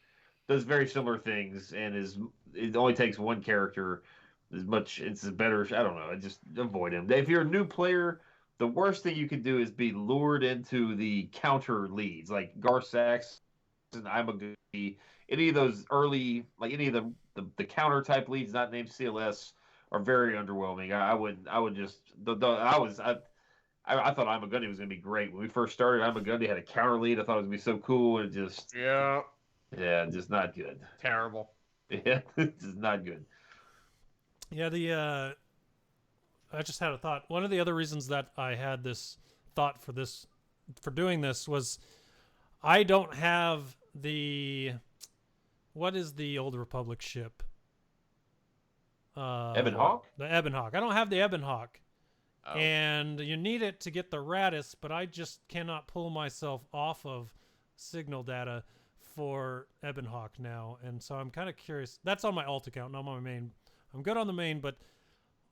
does very similar things, and it only takes one character. It's a better. I don't know. Just avoid him. If you're a new player, the worst thing you can do is be lured into the counter leads, like Gar Saxon, I'm a good. Any of those early, like any of the counter type leads not named CLS are very underwhelming. I thought I'm a Gundy was going to be great when we first started. I'm a Gundy had a counter lead. I thought it was going to be so cool, and just just not good. Terrible. Yeah, it's just not good. Yeah, I just had a thought. One of the other reasons that I had this thought for doing this was I don't have the what is the Old Republic ship? Ebon Hawk? The Ebon Hawk. I don't have the Ebon Hawk. Oh. And you need it to get the Radis, but I just cannot pull myself off of signal data for Ebon Hawk now. And so I'm kind of curious. That's on my alt account, not my main. I'm good on the main, but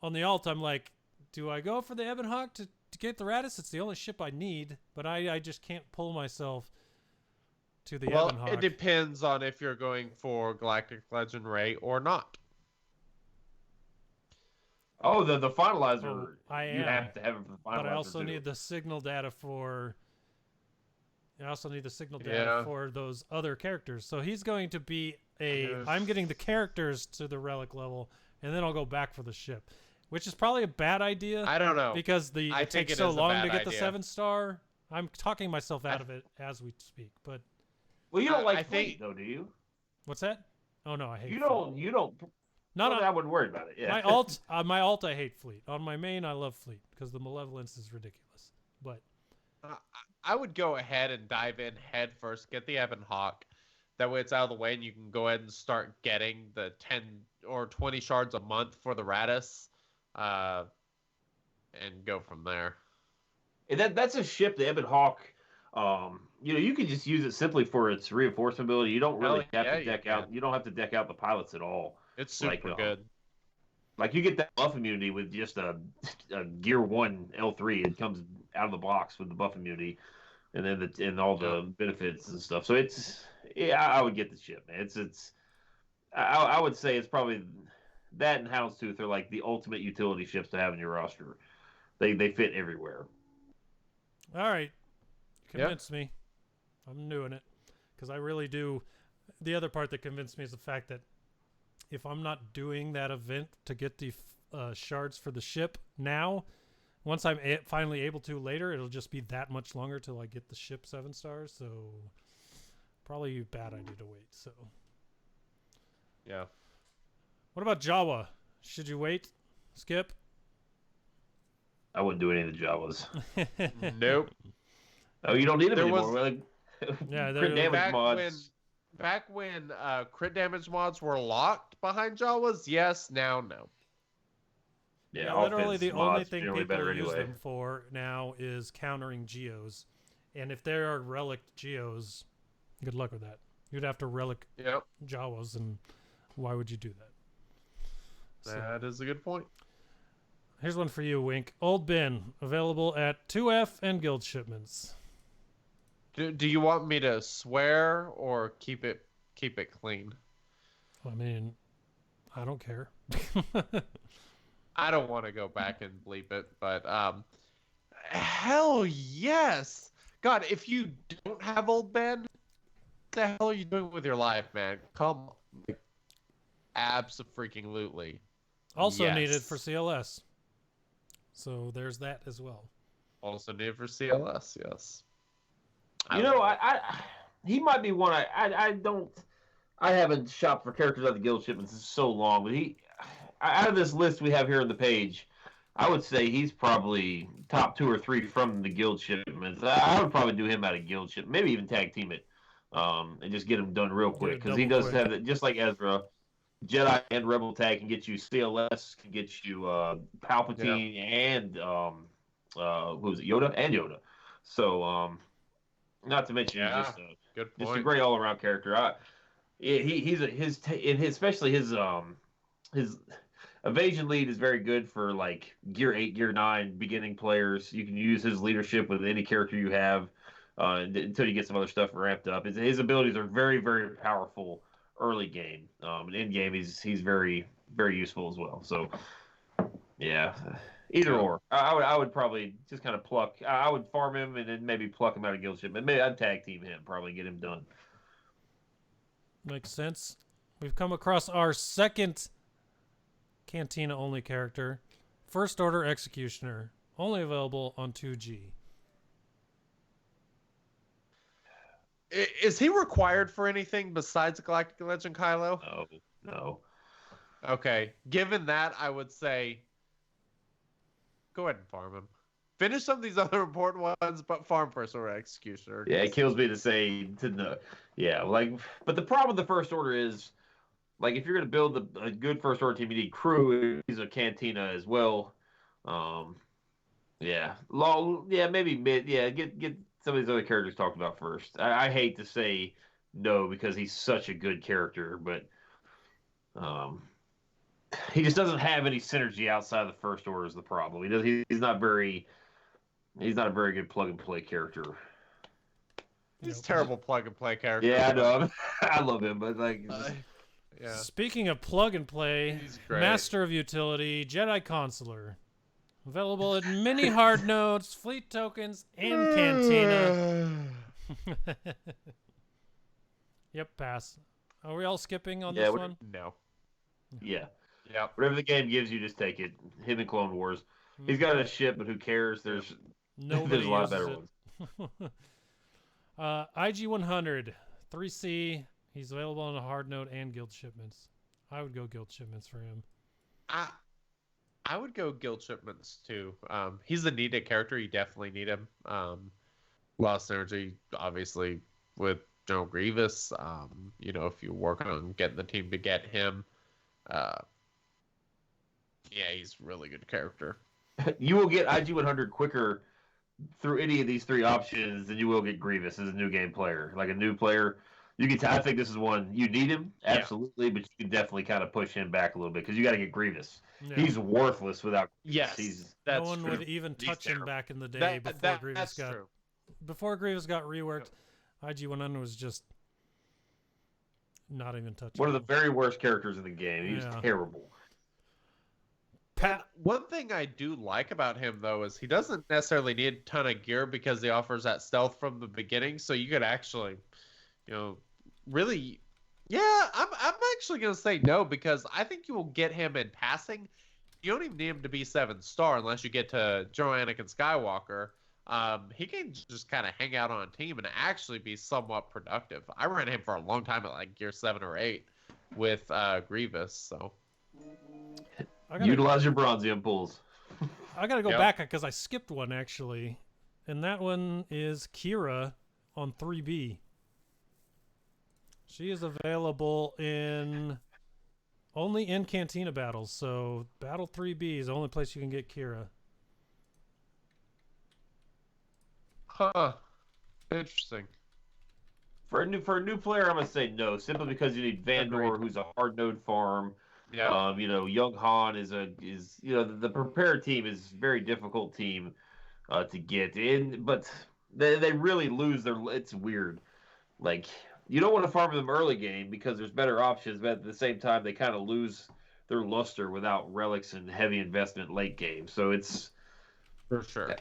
on the alt, I'm like, do I go for the Ebon Hawk to get the Radis? It's the only ship I need, but I just can't pull myself to the Ebon Hawk. It depends on if you're going for Galactic Legend Ray or not. Oh, the finalizer. I You am, have to have it for the finalizer. but I also too. need the signal data for. I also need the signal data for those other characters. So he's going to be I'm getting the characters to the relic level, and then I'll go back for the ship, which is probably a bad idea. I don't know. Because it think takes it so is a long bad to get the idea. 7-star. I'm talking myself out of it as we speak. But Well, you don't like I fleet, think- though, do you? what's that? Oh no, I hate. You fleet. don't. You don't. Not well, on, I wouldn't worry about it. Yeah. my alt. My alt, I hate fleet. On my main, I love fleet because the malevolence is ridiculous. But I would go ahead and dive in head first, get the Ebon Hawk. That way it's out of the way, and you can go ahead and start getting the 10 or 20 shards a month for the Radis, and go from there. And that's a ship, the Ebon Hawk. You can just use it simply for its reinforcement ability. You don't really Hell have yeah, to you deck can. out. You don't have to deck out the pilots at all. It's super good. Like you get that buff immunity with just a Gear 1 L3. It comes out of the box with the buff immunity, and then and all the benefits and stuff. So I would get the ship, man. I would say it's probably that and Houndstooth are like the ultimate utility ships to have in your roster. They fit everywhere. all right, convince me. I'm doing it because I really do. The other part that convinced me is the fact that if I'm not doing that event to get the shards for the ship now, once I'm finally able to later, it'll just be that much longer till I get the ship 7 stars. So probably a bad idea to wait. So Yeah. Mm-hmm. what about Jawa? Should you wait? Skip? I wouldn't do any of the Jawas. Nope. Oh, you don't need them There anymore. was- Like, Yeah, crit they're- damage mods. Back when crit damage mods were locked behind Jawas, yes. Now, no. Yeah, literally offense the only mods thing generally people better use anyway. them for now is countering geos. And if there are relic geos, good luck with that. You'd have to relic Yep. Jawas, and why would you do that? So, That is a good point. here's one for you, Wink. Old Bin, available at 2F and guild shipments. Do you want me to swear or keep it clean? I mean, I don't care. I don't want to go back and bleep it, but hell yes. God, if you don't have Old Ben, what the hell are you doing with your life, man? Come on. Abso-freaking-lutely. Also Yes. needed for CLS. So there's that as well. Also needed for CLS, yes. You know, he might be one I haven't shopped for characters out of the guild shipments in so long, but out of this list we have here on the page, I would say he's probably top 2 or 3 from the guild shipments. I would probably do him out of guild ship, maybe even tag team it, and just get him done real quick because he does double quick. have it just like Ezra. Jedi and Rebel tag can get you CLS, can get you Palpatine and who was it, Yoda and Yoda. So not to mention he's Good just a point. great all around character. Especially his evasion lead is very good for like Gear 8, Gear 9 beginning players. You can use his leadership with any character you have until you get some other stuff ramped up. His abilities are very, very powerful early game. And in game, he's very, very useful as well. So yeah, either or. I would probably just kind of pluck. I would farm him and then maybe pluck him out of guild ship. But maybe I'd tag team him, probably get him done. Makes sense. We've come across our second Cantina only character, First Order Executioner, only available on 2G. Is he required for anything besides Galactic Legend Kylo? No. Okay. Given that, I would say go ahead and farm him. Finish some of these other important ones, but farm first order executioner. Yeah, it kills me to say to no. Yeah, like, but the problem with the first order is, like, if you're gonna build a good first order team, you need crew. He's a Cantina as well. Yeah, long. Yeah, maybe mid. Yeah, get some of these other characters talked about first. I hate to say no because he's such a good character, but um, he just doesn't have any synergy outside of the first order is the problem. He does. He's not very. He's not a very good plug and play character. He's a terrible plug and play character. Yeah, I know. I love him, but like. Yeah. Speaking of plug and play, Master of Utility, Jedi Consular. Available at mini hard nodes, fleet tokens, and Cantina. Yep, pass. Are we all skipping on this one? No. Yeah. Yeah. Whatever the game gives you, just take it. Him in Clone Wars. He's got a ship, but who cares? There's Nobody there's a lot of uses better it. ones. IG-100, 3C. He's available on a hard node and guild shipments. I would go guild shipments for him. I would go guild shipments too. He's a needed character. You definitely need him. Lost synergy, obviously, with General Grievous. If you're working on getting the team to get him, yeah, he's a really good character. You will get IG-100 quicker through any of these three options than you will get Grievous as a new game player. Like a new player, you can. I think this is one you need him absolutely, but you can definitely kind of push him back a little bit because you got to get Grievous. Yeah. He's worthless without. Yes, no one would even touch him back in the day before Grievous got reworked. IG-100 was just not even touching. One of the very worst characters in the game. He was terrible. One thing I do like about him though is he doesn't necessarily need a ton of gear because he offers that stealth from the beginning. So you could actually, really, I'm actually gonna say no because I think you will get him in passing. You don't even need him to be 7-star unless you get to General Anakin Skywalker. He can just kind of hang out on a team and actually be somewhat productive. I ran him for a long time at like gear 7 or 8 with Grievous. So. Utilize your bronzium pools. I gotta go back because I skipped one actually, and that one is Kira on 3B. She is available only in Cantina battles, so Battle 3B is the only place you can get Kira. Huh. Interesting. For a new player, I'm gonna say no, simply because you need Vandor, who's a hard node farm. Yeah. Young Han is the prepared team is a very difficult team to get in, but they really lose their. It's weird. Like you don't want to farm them early game because there's better options, but at the same time they kind of lose their luster without relics and heavy investment late game. So it's for sure.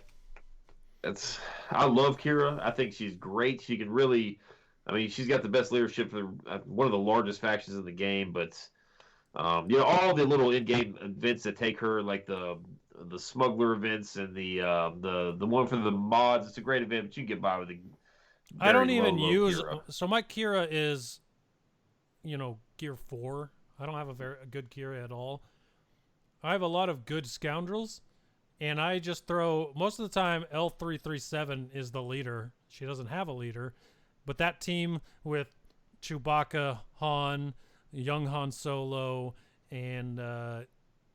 I love Kira. I think she's great. She can really. I mean, she's got the best leadership for one of the largest factions in the game, but. All the little in-game events that take her, like the Smuggler events and the one for the mods. It's a great event, but you can get by with it. I don't even use. Kira. So my Kira is, gear 4. I don't have a good Kira at all. I have a lot of good scoundrels, and I just throw most of the time. L337 is the leader. She doesn't have a leader, but that team with Chewbacca, Han. Young Han Solo, and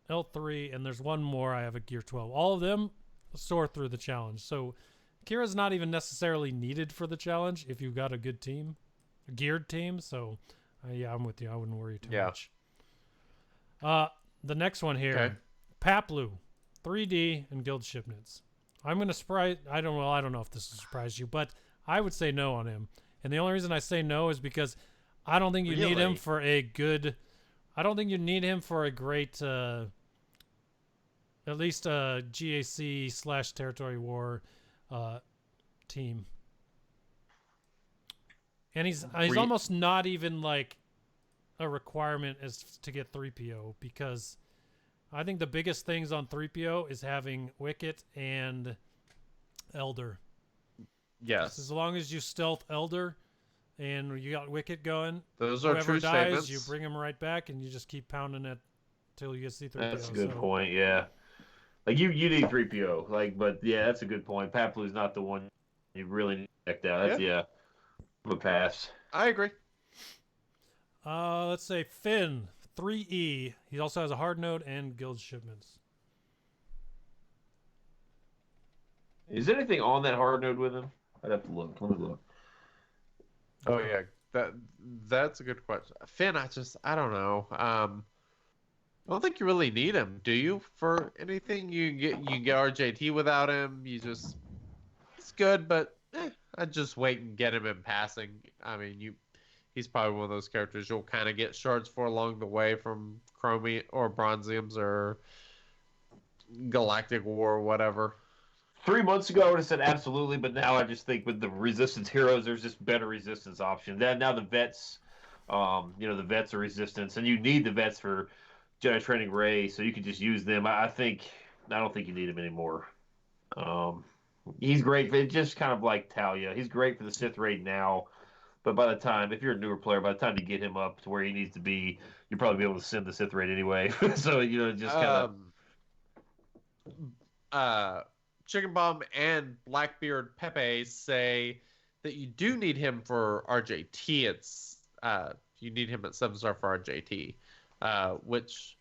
L3, and there's one more. I have a gear 12. All of them soar through the challenge. So Kira's not even necessarily needed for the challenge if you've got a good team, a geared team. So I'm with you. I wouldn't worry too much. The next one here, Paplu, 3D and guild shipments. I'm gonna surprise. I don't know if this will surprise you, but I would say no on him. And the only reason I say no is because I don't think you need him for a good. I don't think you need him for a great, at least a GAC / territory war team. And he's almost not even like a requirement as to get 3PO, because I think the biggest things on 3PO is having Wicket and Elder. Yes. As long as you stealth Elder and you got Wicket going, those are true statements. You bring him right back and you just keep pounding it till you get C3PO. That's a good point, yeah. Like you need 3PO. Like, but yeah, that's a good point. Papalu's not the one you really need to check out. That's yeah, I'm a pass. I agree. Let's say Finn, 3E. He also has a hard node and guild shipments. Is there anything on that hard node with him? I'd have to look. Let me look. Oh yeah, that's a good question. Finn, I don't know. I don't think you really need him, do you? For anything, you can get RJT without him. He's good, but I'd just wait and get him in passing. I mean, he's probably one of those characters you'll kind of get shards for along the way from Chromium or Bronziums or Galactic War or whatever. 3 months ago, I would have said absolutely, but now I just think with the resistance heroes, there's just better resistance options. Now the vets, the vets are resistance, and you need the vets for Jedi Training Ray, so you can just use them. I don't think you need him anymore. He's great, but just kind of like Talia. He's great for the Sith raid now, but by the time, if you're a newer player, by the time you get him up to where he needs to be, you'll probably be able to send the Sith raid anyway. So just kind of. Chicken Bomb and Blackbeard Pepe say that you do need him for RJT. It's you need him at 7-star for RJT, which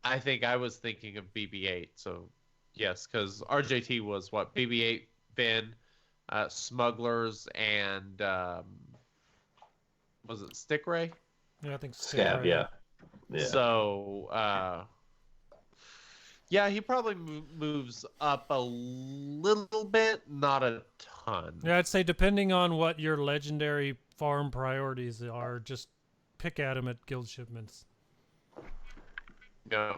I think I was thinking of BB-8. So yes, because RJT was what BB-8, Finn, Smugglers, and was it Stick Ray? Yeah, I think Scab. Ray. Yeah. So. Yeah, he probably moves up a little bit, not a ton. Yeah, I'd say depending on what your legendary farm priorities are, just pick at him at guild shipments. Yeah.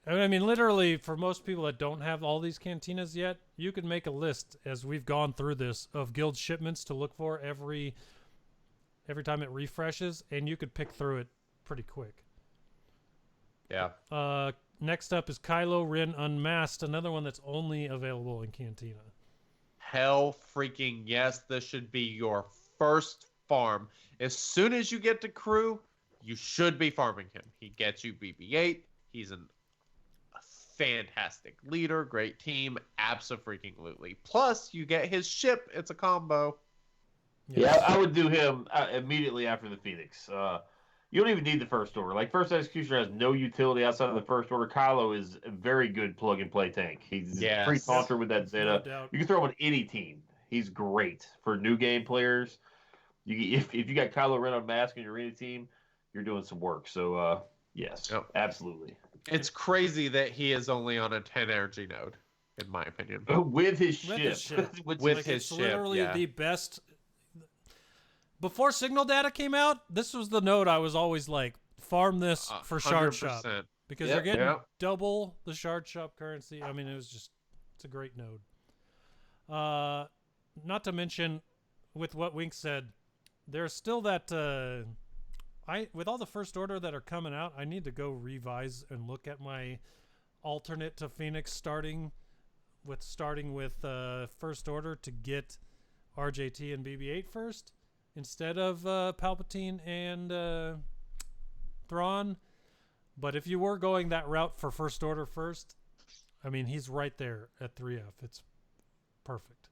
I mean, literally, for most people that don't have all these cantinas yet, you could make a list, as we've gone through this, of guild shipments to look for every time it refreshes, and you could pick through it pretty quick. Yeah. Next up is Kylo Ren Unmasked, another one that's only available in Cantina. Hell freaking yes, this should be your first farm. As soon as you get to crew, you should be farming him. He gets you BB-8. He's a fantastic leader, great team, abso-freaking-lutely. Plus, you get his ship. It's a combo. Yes. Yeah, I would do him immediately after the Phoenix. You don't even need the First Order. Like, First Executioner has no utility outside of the First Order. Kylo is a very good plug-and-play tank. He's free taunter with that Zeta. No You can throw him on any team. He's great for new game players. If you got Kylo Ren on Mask on your arena team, you're doing some work. So, yes, absolutely. It's crazy that he is only on a 10 energy node, in my opinion. With his ship. With his ship, literally the best. Before signal data came out, this was the node I was always like, farm this for shard 100%. shop. Because you're getting double the shard shop currency. I mean, it's a great node. Not to mention, with what Wink said, there's still that, with all the First Order that are coming out, I need to go revise and look at my alternate to Phoenix starting with First Order to get RJT and BB-8 first, instead of Palpatine and Thrawn. But if you were going that route for First Order first, I mean, he's right there at 3F. It's perfect.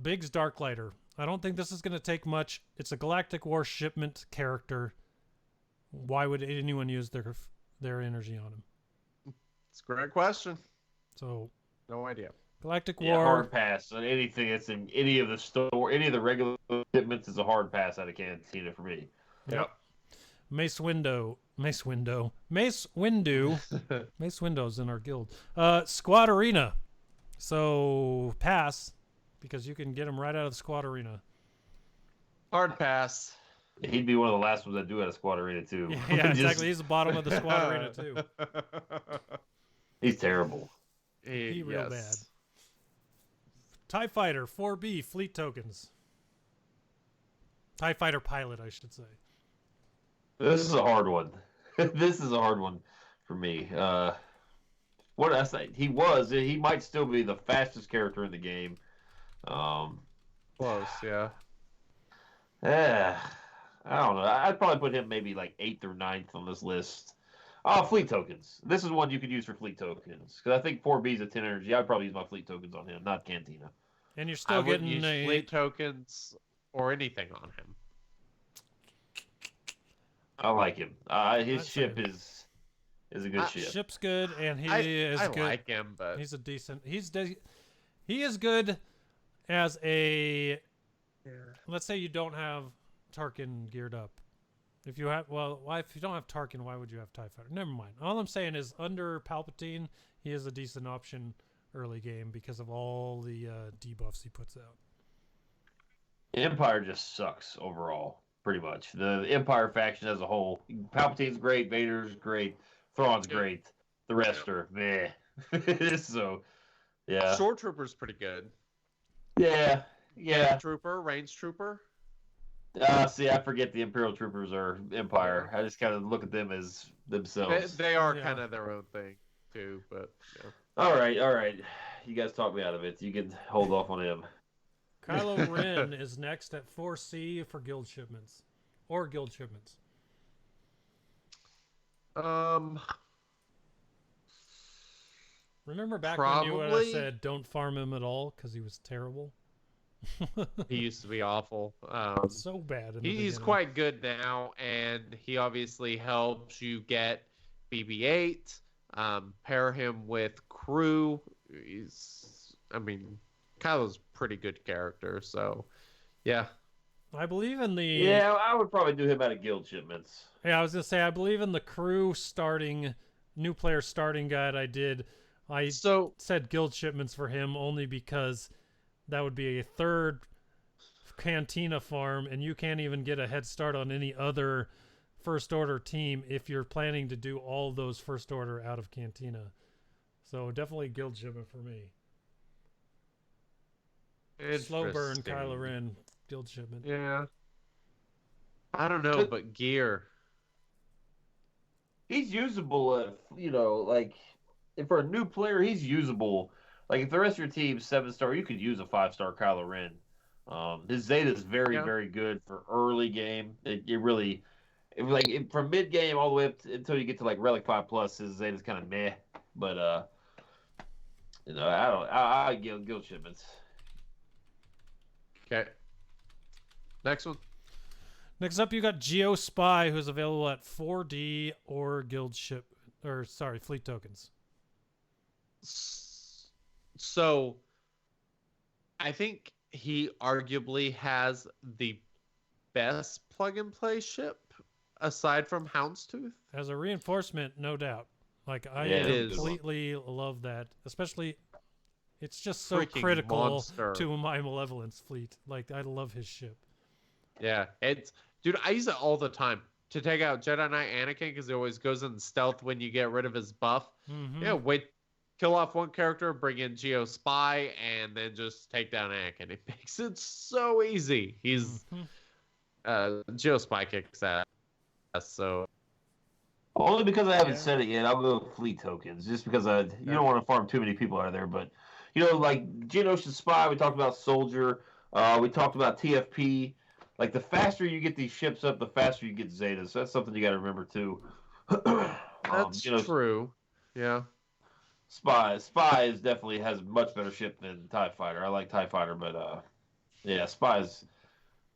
Biggs Darklighter. I don't think this is going to take much. It's a Galactic War shipment character. Why would anyone use their energy on him? It's a great question. So, no idea. Galactic War. Hard pass on anything that's in any of the regular shipments is a hard pass out of Cantina for me. Yep. Mace Windu. Mace Windu's in our guild. Squad Arena. So pass, because you can get him right out of the Squad Arena. Hard pass. He'd be one of the last ones that do out of Squad Arena too. Yeah, exactly. He's the bottom of the Squad Arena too. He's terrible. He real bad. TIE Fighter 4B fleet tokens. TIE Fighter pilot, I should say. This is a hard one. This is a hard one for me. What did I say? He might still be the fastest character in the game. Close, yeah. I don't know. I'd probably put him maybe like 8th or 9th on this list. Oh, fleet tokens. This is one you could use for fleet tokens. Because I think 4B's at 10 energy. I'd probably use my fleet tokens on him, not Cantina. And you're I still wouldn't getting use fleet tokens or anything on him. I like him. His I'd ship say- is a good ship. Ship's good, and he is I good. like him, but He's a decent. He is good as a. Let's say you don't have Tarkin geared up. If you have, if you don't have Tarkin, why would you have TIE Fighter? Never mind. All I'm saying is under Palpatine, he is a decent option early game because of all the debuffs he puts out. Empire just sucks overall, pretty much. The Empire faction as a whole. Palpatine's great, Vader's great, Thrawn's great. The rest are meh. So, yeah. Shore Trooper's pretty good. Yeah. Trooper, Range Trooper. See, I forget the Imperial Troopers are Empire. I just kind of look at them as themselves. They are kind of their own thing too, but yeah. All right. You guys talked me out of it. You can hold off on him. Kylo Ren is next at 4C for guild shipments. Or guild shipments. Remember back when you Probably. said don't farm him at all because he was terrible? He used to be awful. So bad. In the He's beginning. quite good now, and he obviously helps you get BB-8. Pair him with crew. Kylo's a pretty good character, so yeah. I believe in the. Yeah, I would probably do him out of guild shipments. Yeah, I was gonna say I believe in the crew starting, new player starting guide I did. I said guild shipments for him only because that would be a third Cantina farm, and you can't even get a head start on any other First Order team if you're planning to do all those First Order out of Cantina. So definitely guild shipment for me. Slow burn, Kylo Ren, guild shipment. Yeah. I don't know, but gear. He's usable, if for a new player, he's usable. Like, if the rest of your team's 7-star, you could use a 5-star Kylo Ren. His Zeta is very, very good for early game. From mid game all the way up until you get to like Relic 5+, his Zeta's kind of meh. But I guild shipments. Okay. Next one. Next up, you got Geo Spy, who's available at 4D or fleet tokens. So, I think he arguably has the best plug-and-play ship, aside from Houndstooth. As a reinforcement, no doubt. Like, I completely love that. Especially, it's just so Freaking critical monster. to my Malevolence fleet. Like, I love his ship. Yeah, dude, I use it all the time to take out Jedi Knight Anakin because he always goes in stealth when you get rid of his buff. Mm-hmm. Yeah, kill off one character, bring in Geo Spy, and then just take down Anakin. It makes it so easy. He's Geo Spy kicks ass. So only because I haven't said it yet, I'll go with fleet tokens. Just because you don't want to farm too many people out of there. But like Geonosian Spy, we talked about Soldier. We talked about TFP. Like, the faster you get these ships up, the faster you get Zetas. So that's something you got to remember too. that's true. Yeah. Spy definitely has a much better ship than TIE Fighter. I like TIE Fighter, but Spy's,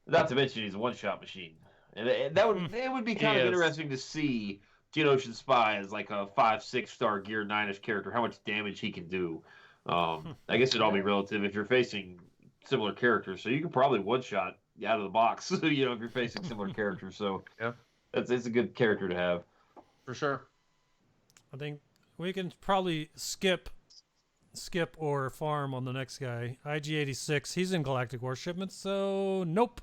not to mention he's a one-shot machine. And it would be kind of interesting to see Geonosian Spy as like a 5-6-star gear 9-ish character, how much damage he can do. I guess it'd all be relative if you're facing similar characters. So you can probably one-shot out of the box, if you're facing similar characters. So yeah, it's a good character to have. For sure. I think we can probably skip or farm on the next guy. IG-86, he's in Galactic War shipments, so nope.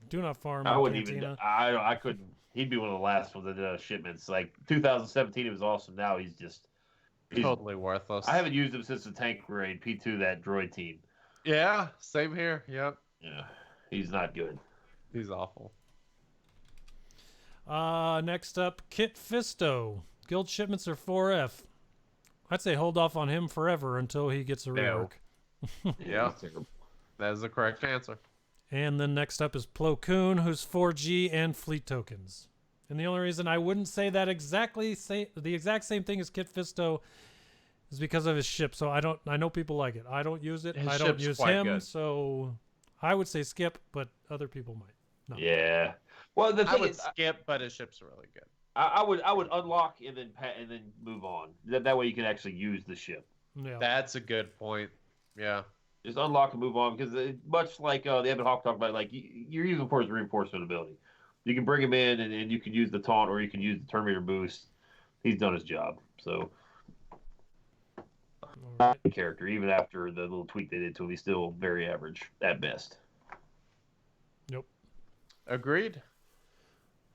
Do not farm. I wouldn't even. I couldn't. He'd be one of the last ones that did shipments. Like 2017, it was awesome. Now he's totally worthless. I haven't used him since the tank grade P2, that droid team. Yeah, same here. Yep. Yeah, he's not good. He's awful. Next up, Kit Fisto. Guild shipments are 4F. I'd say hold off on him forever until he gets a rework. Yeah, that is the correct answer. And then next up is Plo Koon, who's 4G and fleet tokens. And the only reason I wouldn't say that the exact same thing as Kit Fisto is because of his ship. So I know people like it. I don't use it. His I don't ship's use quite him. good. So I would say skip, but other people might. No. Yeah. Well, the I thing would is, skip, but his ship's really good. I would unlock and then move on. That way you can actually use the ship. Yeah. That's a good point. Yeah. Just unlock and move on because much like the Evan Hawk talked about, like you're using for his reinforcement ability. You can bring him in and you can use the taunt or you can use the Terminator boost. He's done his job. So All right. the character, even after the little tweak they did to him, he's still very average at best. Nope. Agreed.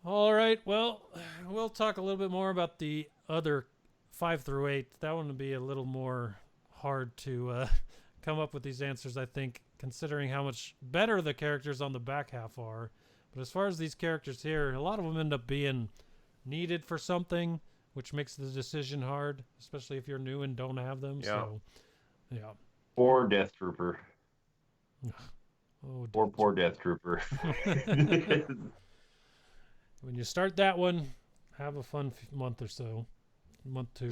All right. Well, we'll talk a little bit more about the other 5 through 8. That one would be a little more hard to come up with these answers, I think, considering how much better the characters on the back half are. But as far as these characters here, a lot of them end up being needed for something, which makes the decision hard, especially if you're new and don't have them. Yeah. So, yeah. Poor Death Trooper. Oh, Poor Death Trooper. When you start that one, have a fun month or so. Month 2.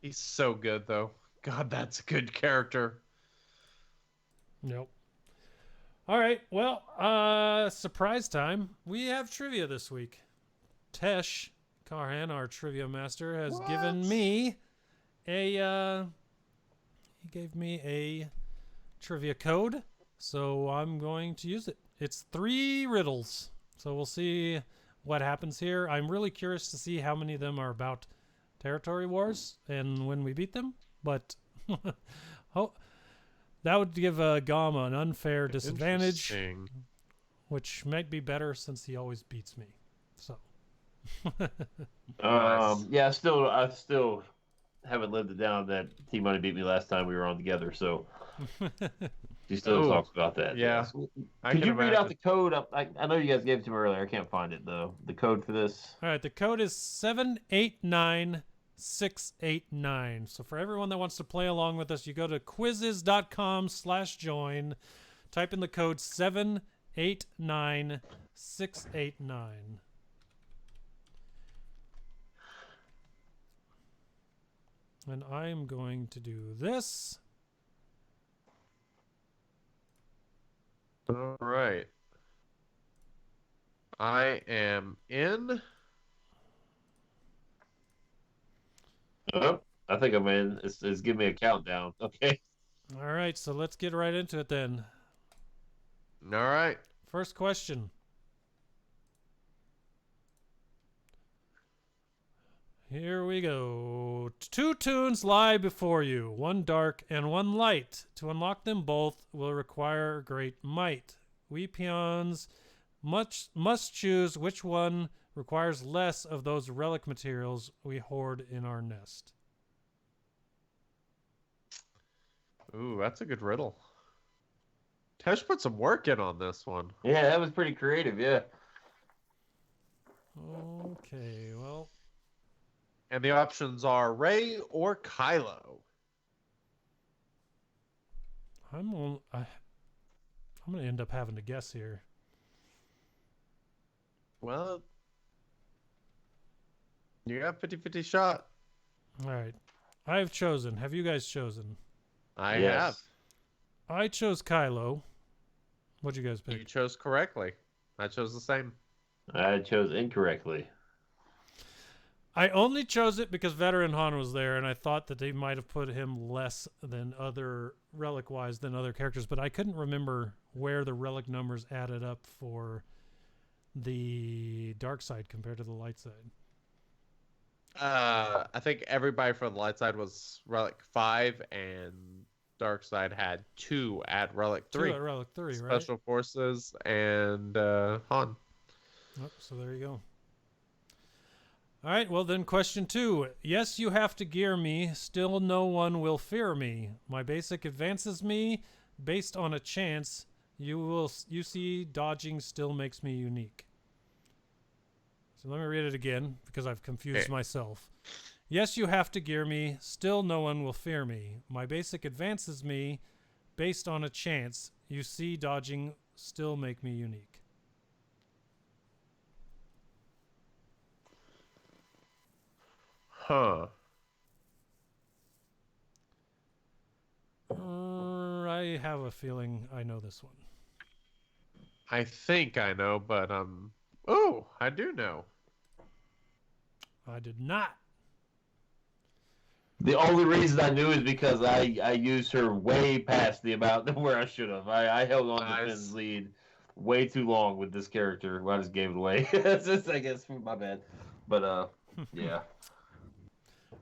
He's so good, though. God, that's a good character. Nope. All right. Well, surprise time. We have trivia this week. Tesh Carhan, our trivia master, has given me he gave me a trivia code, so I'm going to use it. It's 3 riddles. So we'll see what happens here. I'm really curious to see how many of them are about territory wars and when we beat them, but that would give GoM an unfair disadvantage, which might be better since he always beats me. So, Yeah, I still haven't lived it down that T-Money beat me last time we were on together, so he still talks about that. Yeah. Could you read out the code? I know you guys gave it to me earlier. I can't find it, though. The code for this. All right, the code is 789689. So for everyone that wants to play along with us, you go to quizzes.com/join, type in the code 789689. And I'm going to do this. All right. I am in. Oh, I think I'm in. It's giving me a countdown. Okay. All right, so let's get right into it then. All right. First question. Here we go. 2 tunes lie before you, one dark and one light. To unlock them both will require great might. We peons must choose which one requires less of those relic materials we hoard in our nest. Ooh, that's a good riddle. Tesh put some work in on this one. Yeah, that was pretty creative. Yeah. Okay, well. And the options are Rey or Kylo. I'm going to end up having to guess here. Well, you got 50-50 shot. All right. I've chosen. Have you guys chosen? I Yes. have. I chose Kylo. What'd you guys You pick? chose correctly. I chose the same. I chose incorrectly. I only chose it because Veteran Han was there, and I thought that they might have put him less than other relic-wise than other characters, but I couldn't remember where the relic numbers added up for the dark side compared to the light side. I think everybody from the light side was Relic 5, and dark side had 2 at Relic 3. 2 at Relic 3, right? Special Forces and Han. Oh, so there you go. All right, well then question 2. Yes, you have to gear me, still no one will fear me. My basic advances me based on a chance. You see dodging still makes me unique. So let me read it again because I've confused myself. Yes, you have to gear me, still no one will fear me. My basic advances me based on a chance. You see dodging still make me unique. Huh. I have a feeling I know this one. I think I know, but oh, I do know. I did not. The only reason I knew is because I used her way past the amount where I should have. I held on to Nice. Finn's lead way too long with this character. I just gave it away. It's just, I guess, my bad. But yeah.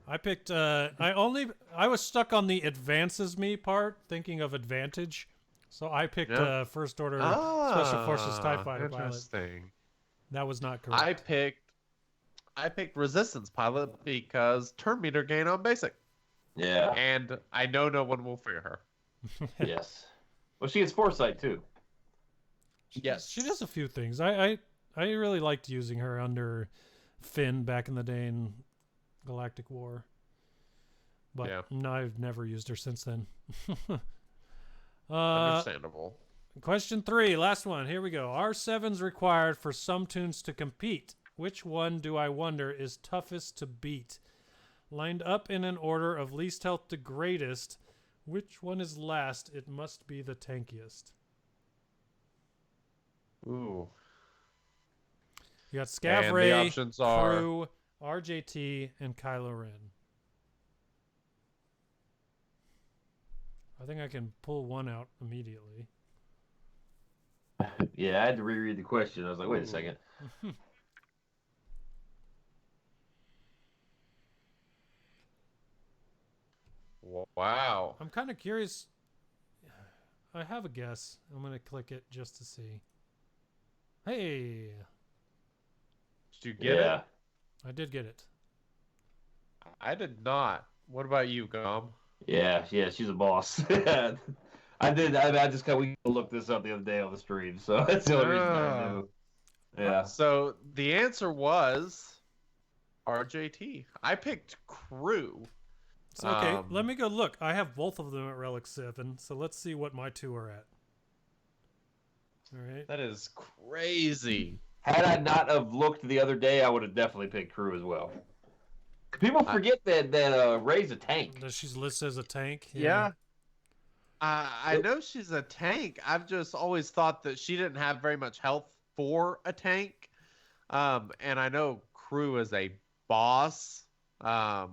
I picked. I was stuck on the advances me part, thinking of advantage. So I picked Yeah. First Order Special Forces TIE Fighter pilot. Interesting. That was not correct. I picked Resistance pilot because turn meter gain on basic, Yeah. and I know no one will fear her. Yes. Well, she has foresight too. Yes, She does a few things. I really liked using her under Finn back in the day in Galactic War. But Yeah. no, I've never used her since then. Understandable. Question 3, last one. Here we go. R7's required for some tunes to compete. Which one, do I wonder, is toughest to beat? Lined up in an order of least health to greatest, which one is last? It must be the tankiest. Ooh. You got And Scav the Ray, options are- Crew, RJT, and Kylo Ren. I think I can pull one out immediately. Yeah, I had to reread the question. I was like, wait a second. Wow. I'm kind of curious. I have a guess. I'm going to click it just to see. Hey, Did you get it? I did get it. I did not. What about you, GoM? Yeah, she's a boss. I did. I just we looked this up the other day on the stream, so that's the only reason I knew. Yeah. So the answer was RJT. I picked Crew. So, okay, let me go look. I have both of them at Relic 7, so let's see what my two are at. All right. That is crazy. Had I not have looked the other day, I would have definitely picked Crew as well. People forget that Ray's a tank. That she's listed as a tank. Yeah. I know she's a tank. I've just always thought that she didn't have very much health for a tank. And I know Crew is a boss. All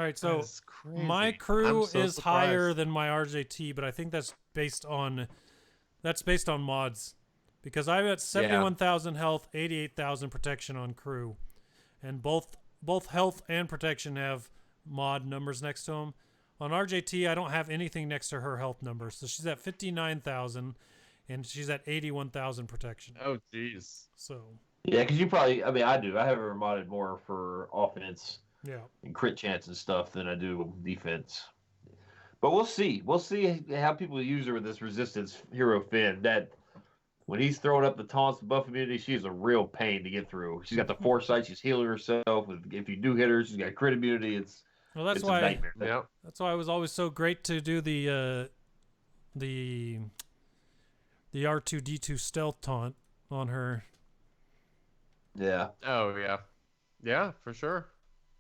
right, so That's crazy. my Crew I'm so is higher surprised. than my RJT, but I think that's based on mods, because I'm at 71,000 health, 88,000 protection on Crew, and both health and protection have mod numbers next to them. On RJT, I don't have anything next to her health number, so she's at 59,000, and she's at 81,000 protection. Oh, jeez. So Yeah, because you probably. I mean, I do. I have her modded more for offense yeah, and crit chance and stuff than I do defense. But we'll see. We'll see how people use her with this resistance hero Finn. That when he's throwing up the taunts and buff immunity, she's a real pain to get through. She's got the foresight. She's healing herself. If you do hit her, she's got crit immunity. It's that's a why. nightmare. Yep. That's why it was always so great to do the R2D2 stealth taunt on her. Yeah, Oh, yeah. Yeah, for sure.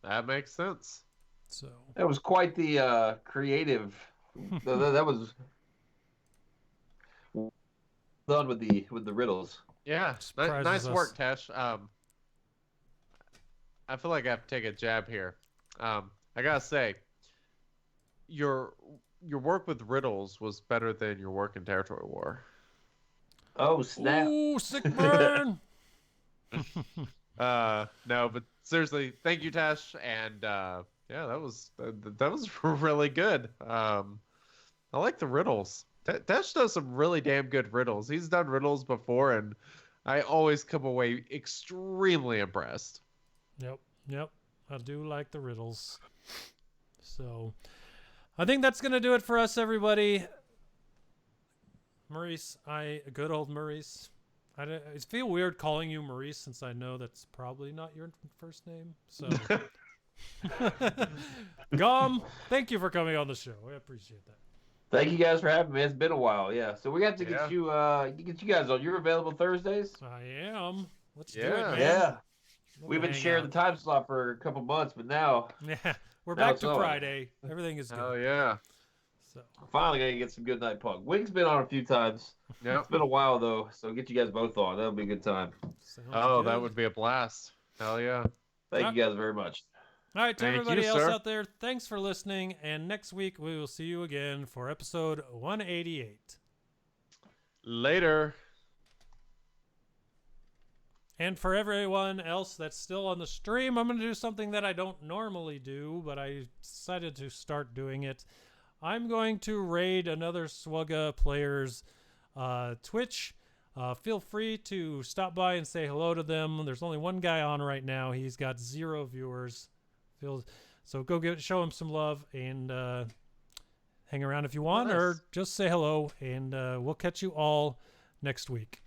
That makes sense. So that was quite the creative. that was done with the riddles. Yeah. Surprises Nice us. work, Tesh. I feel like I have to take a jab here. I gotta say, your work with Riddles was better than your work in Territory War. Oh snap! ooh, sick burn. No, but seriously, thank you, Tash, and yeah, that was really good. I like the riddles. Tash does some really damn good riddles. He's done riddles before, and I always come away extremely impressed. Yep. I do like the riddles. So, I think that's gonna do it for us, everybody. Maurice, good old Maurice. I feel weird calling you Maurice since I know that's probably not your first name. So, GoM, thank you for coming on the show. I appreciate that. Thank you guys for having me. It's been a while. Yeah, so we got to Yeah. get you guys on. You're available Thursdays. I am. Let's do Yeah. it, man. Yeah. We've been hang sharing out. the time slot for a couple months, but now Yeah, we're Now back it's to on. Friday. Everything is good. Oh yeah. So finally gonna get some GoodNightPunk. Wing's been on a few times. Yeah. It's been a while though, so get you guys both on. That'll be a good time. sounds Oh, that good. would be a blast. Hell yeah. Thank you guys very much. All right, to Thank everybody you, else sir. out there, thanks for listening. And next week we will see you again for episode 188. Later. And for everyone else that's still on the stream, I'm going to do something that I don't normally do, but I decided to start doing it. I'm going to raid another SWGOH player's Twitch. Feel free to stop by and say hello to them. There's only one guy on right now. He's got 0 viewers. So go show him some love and hang around if you want, Nice. or just say hello, and we'll catch you all next week.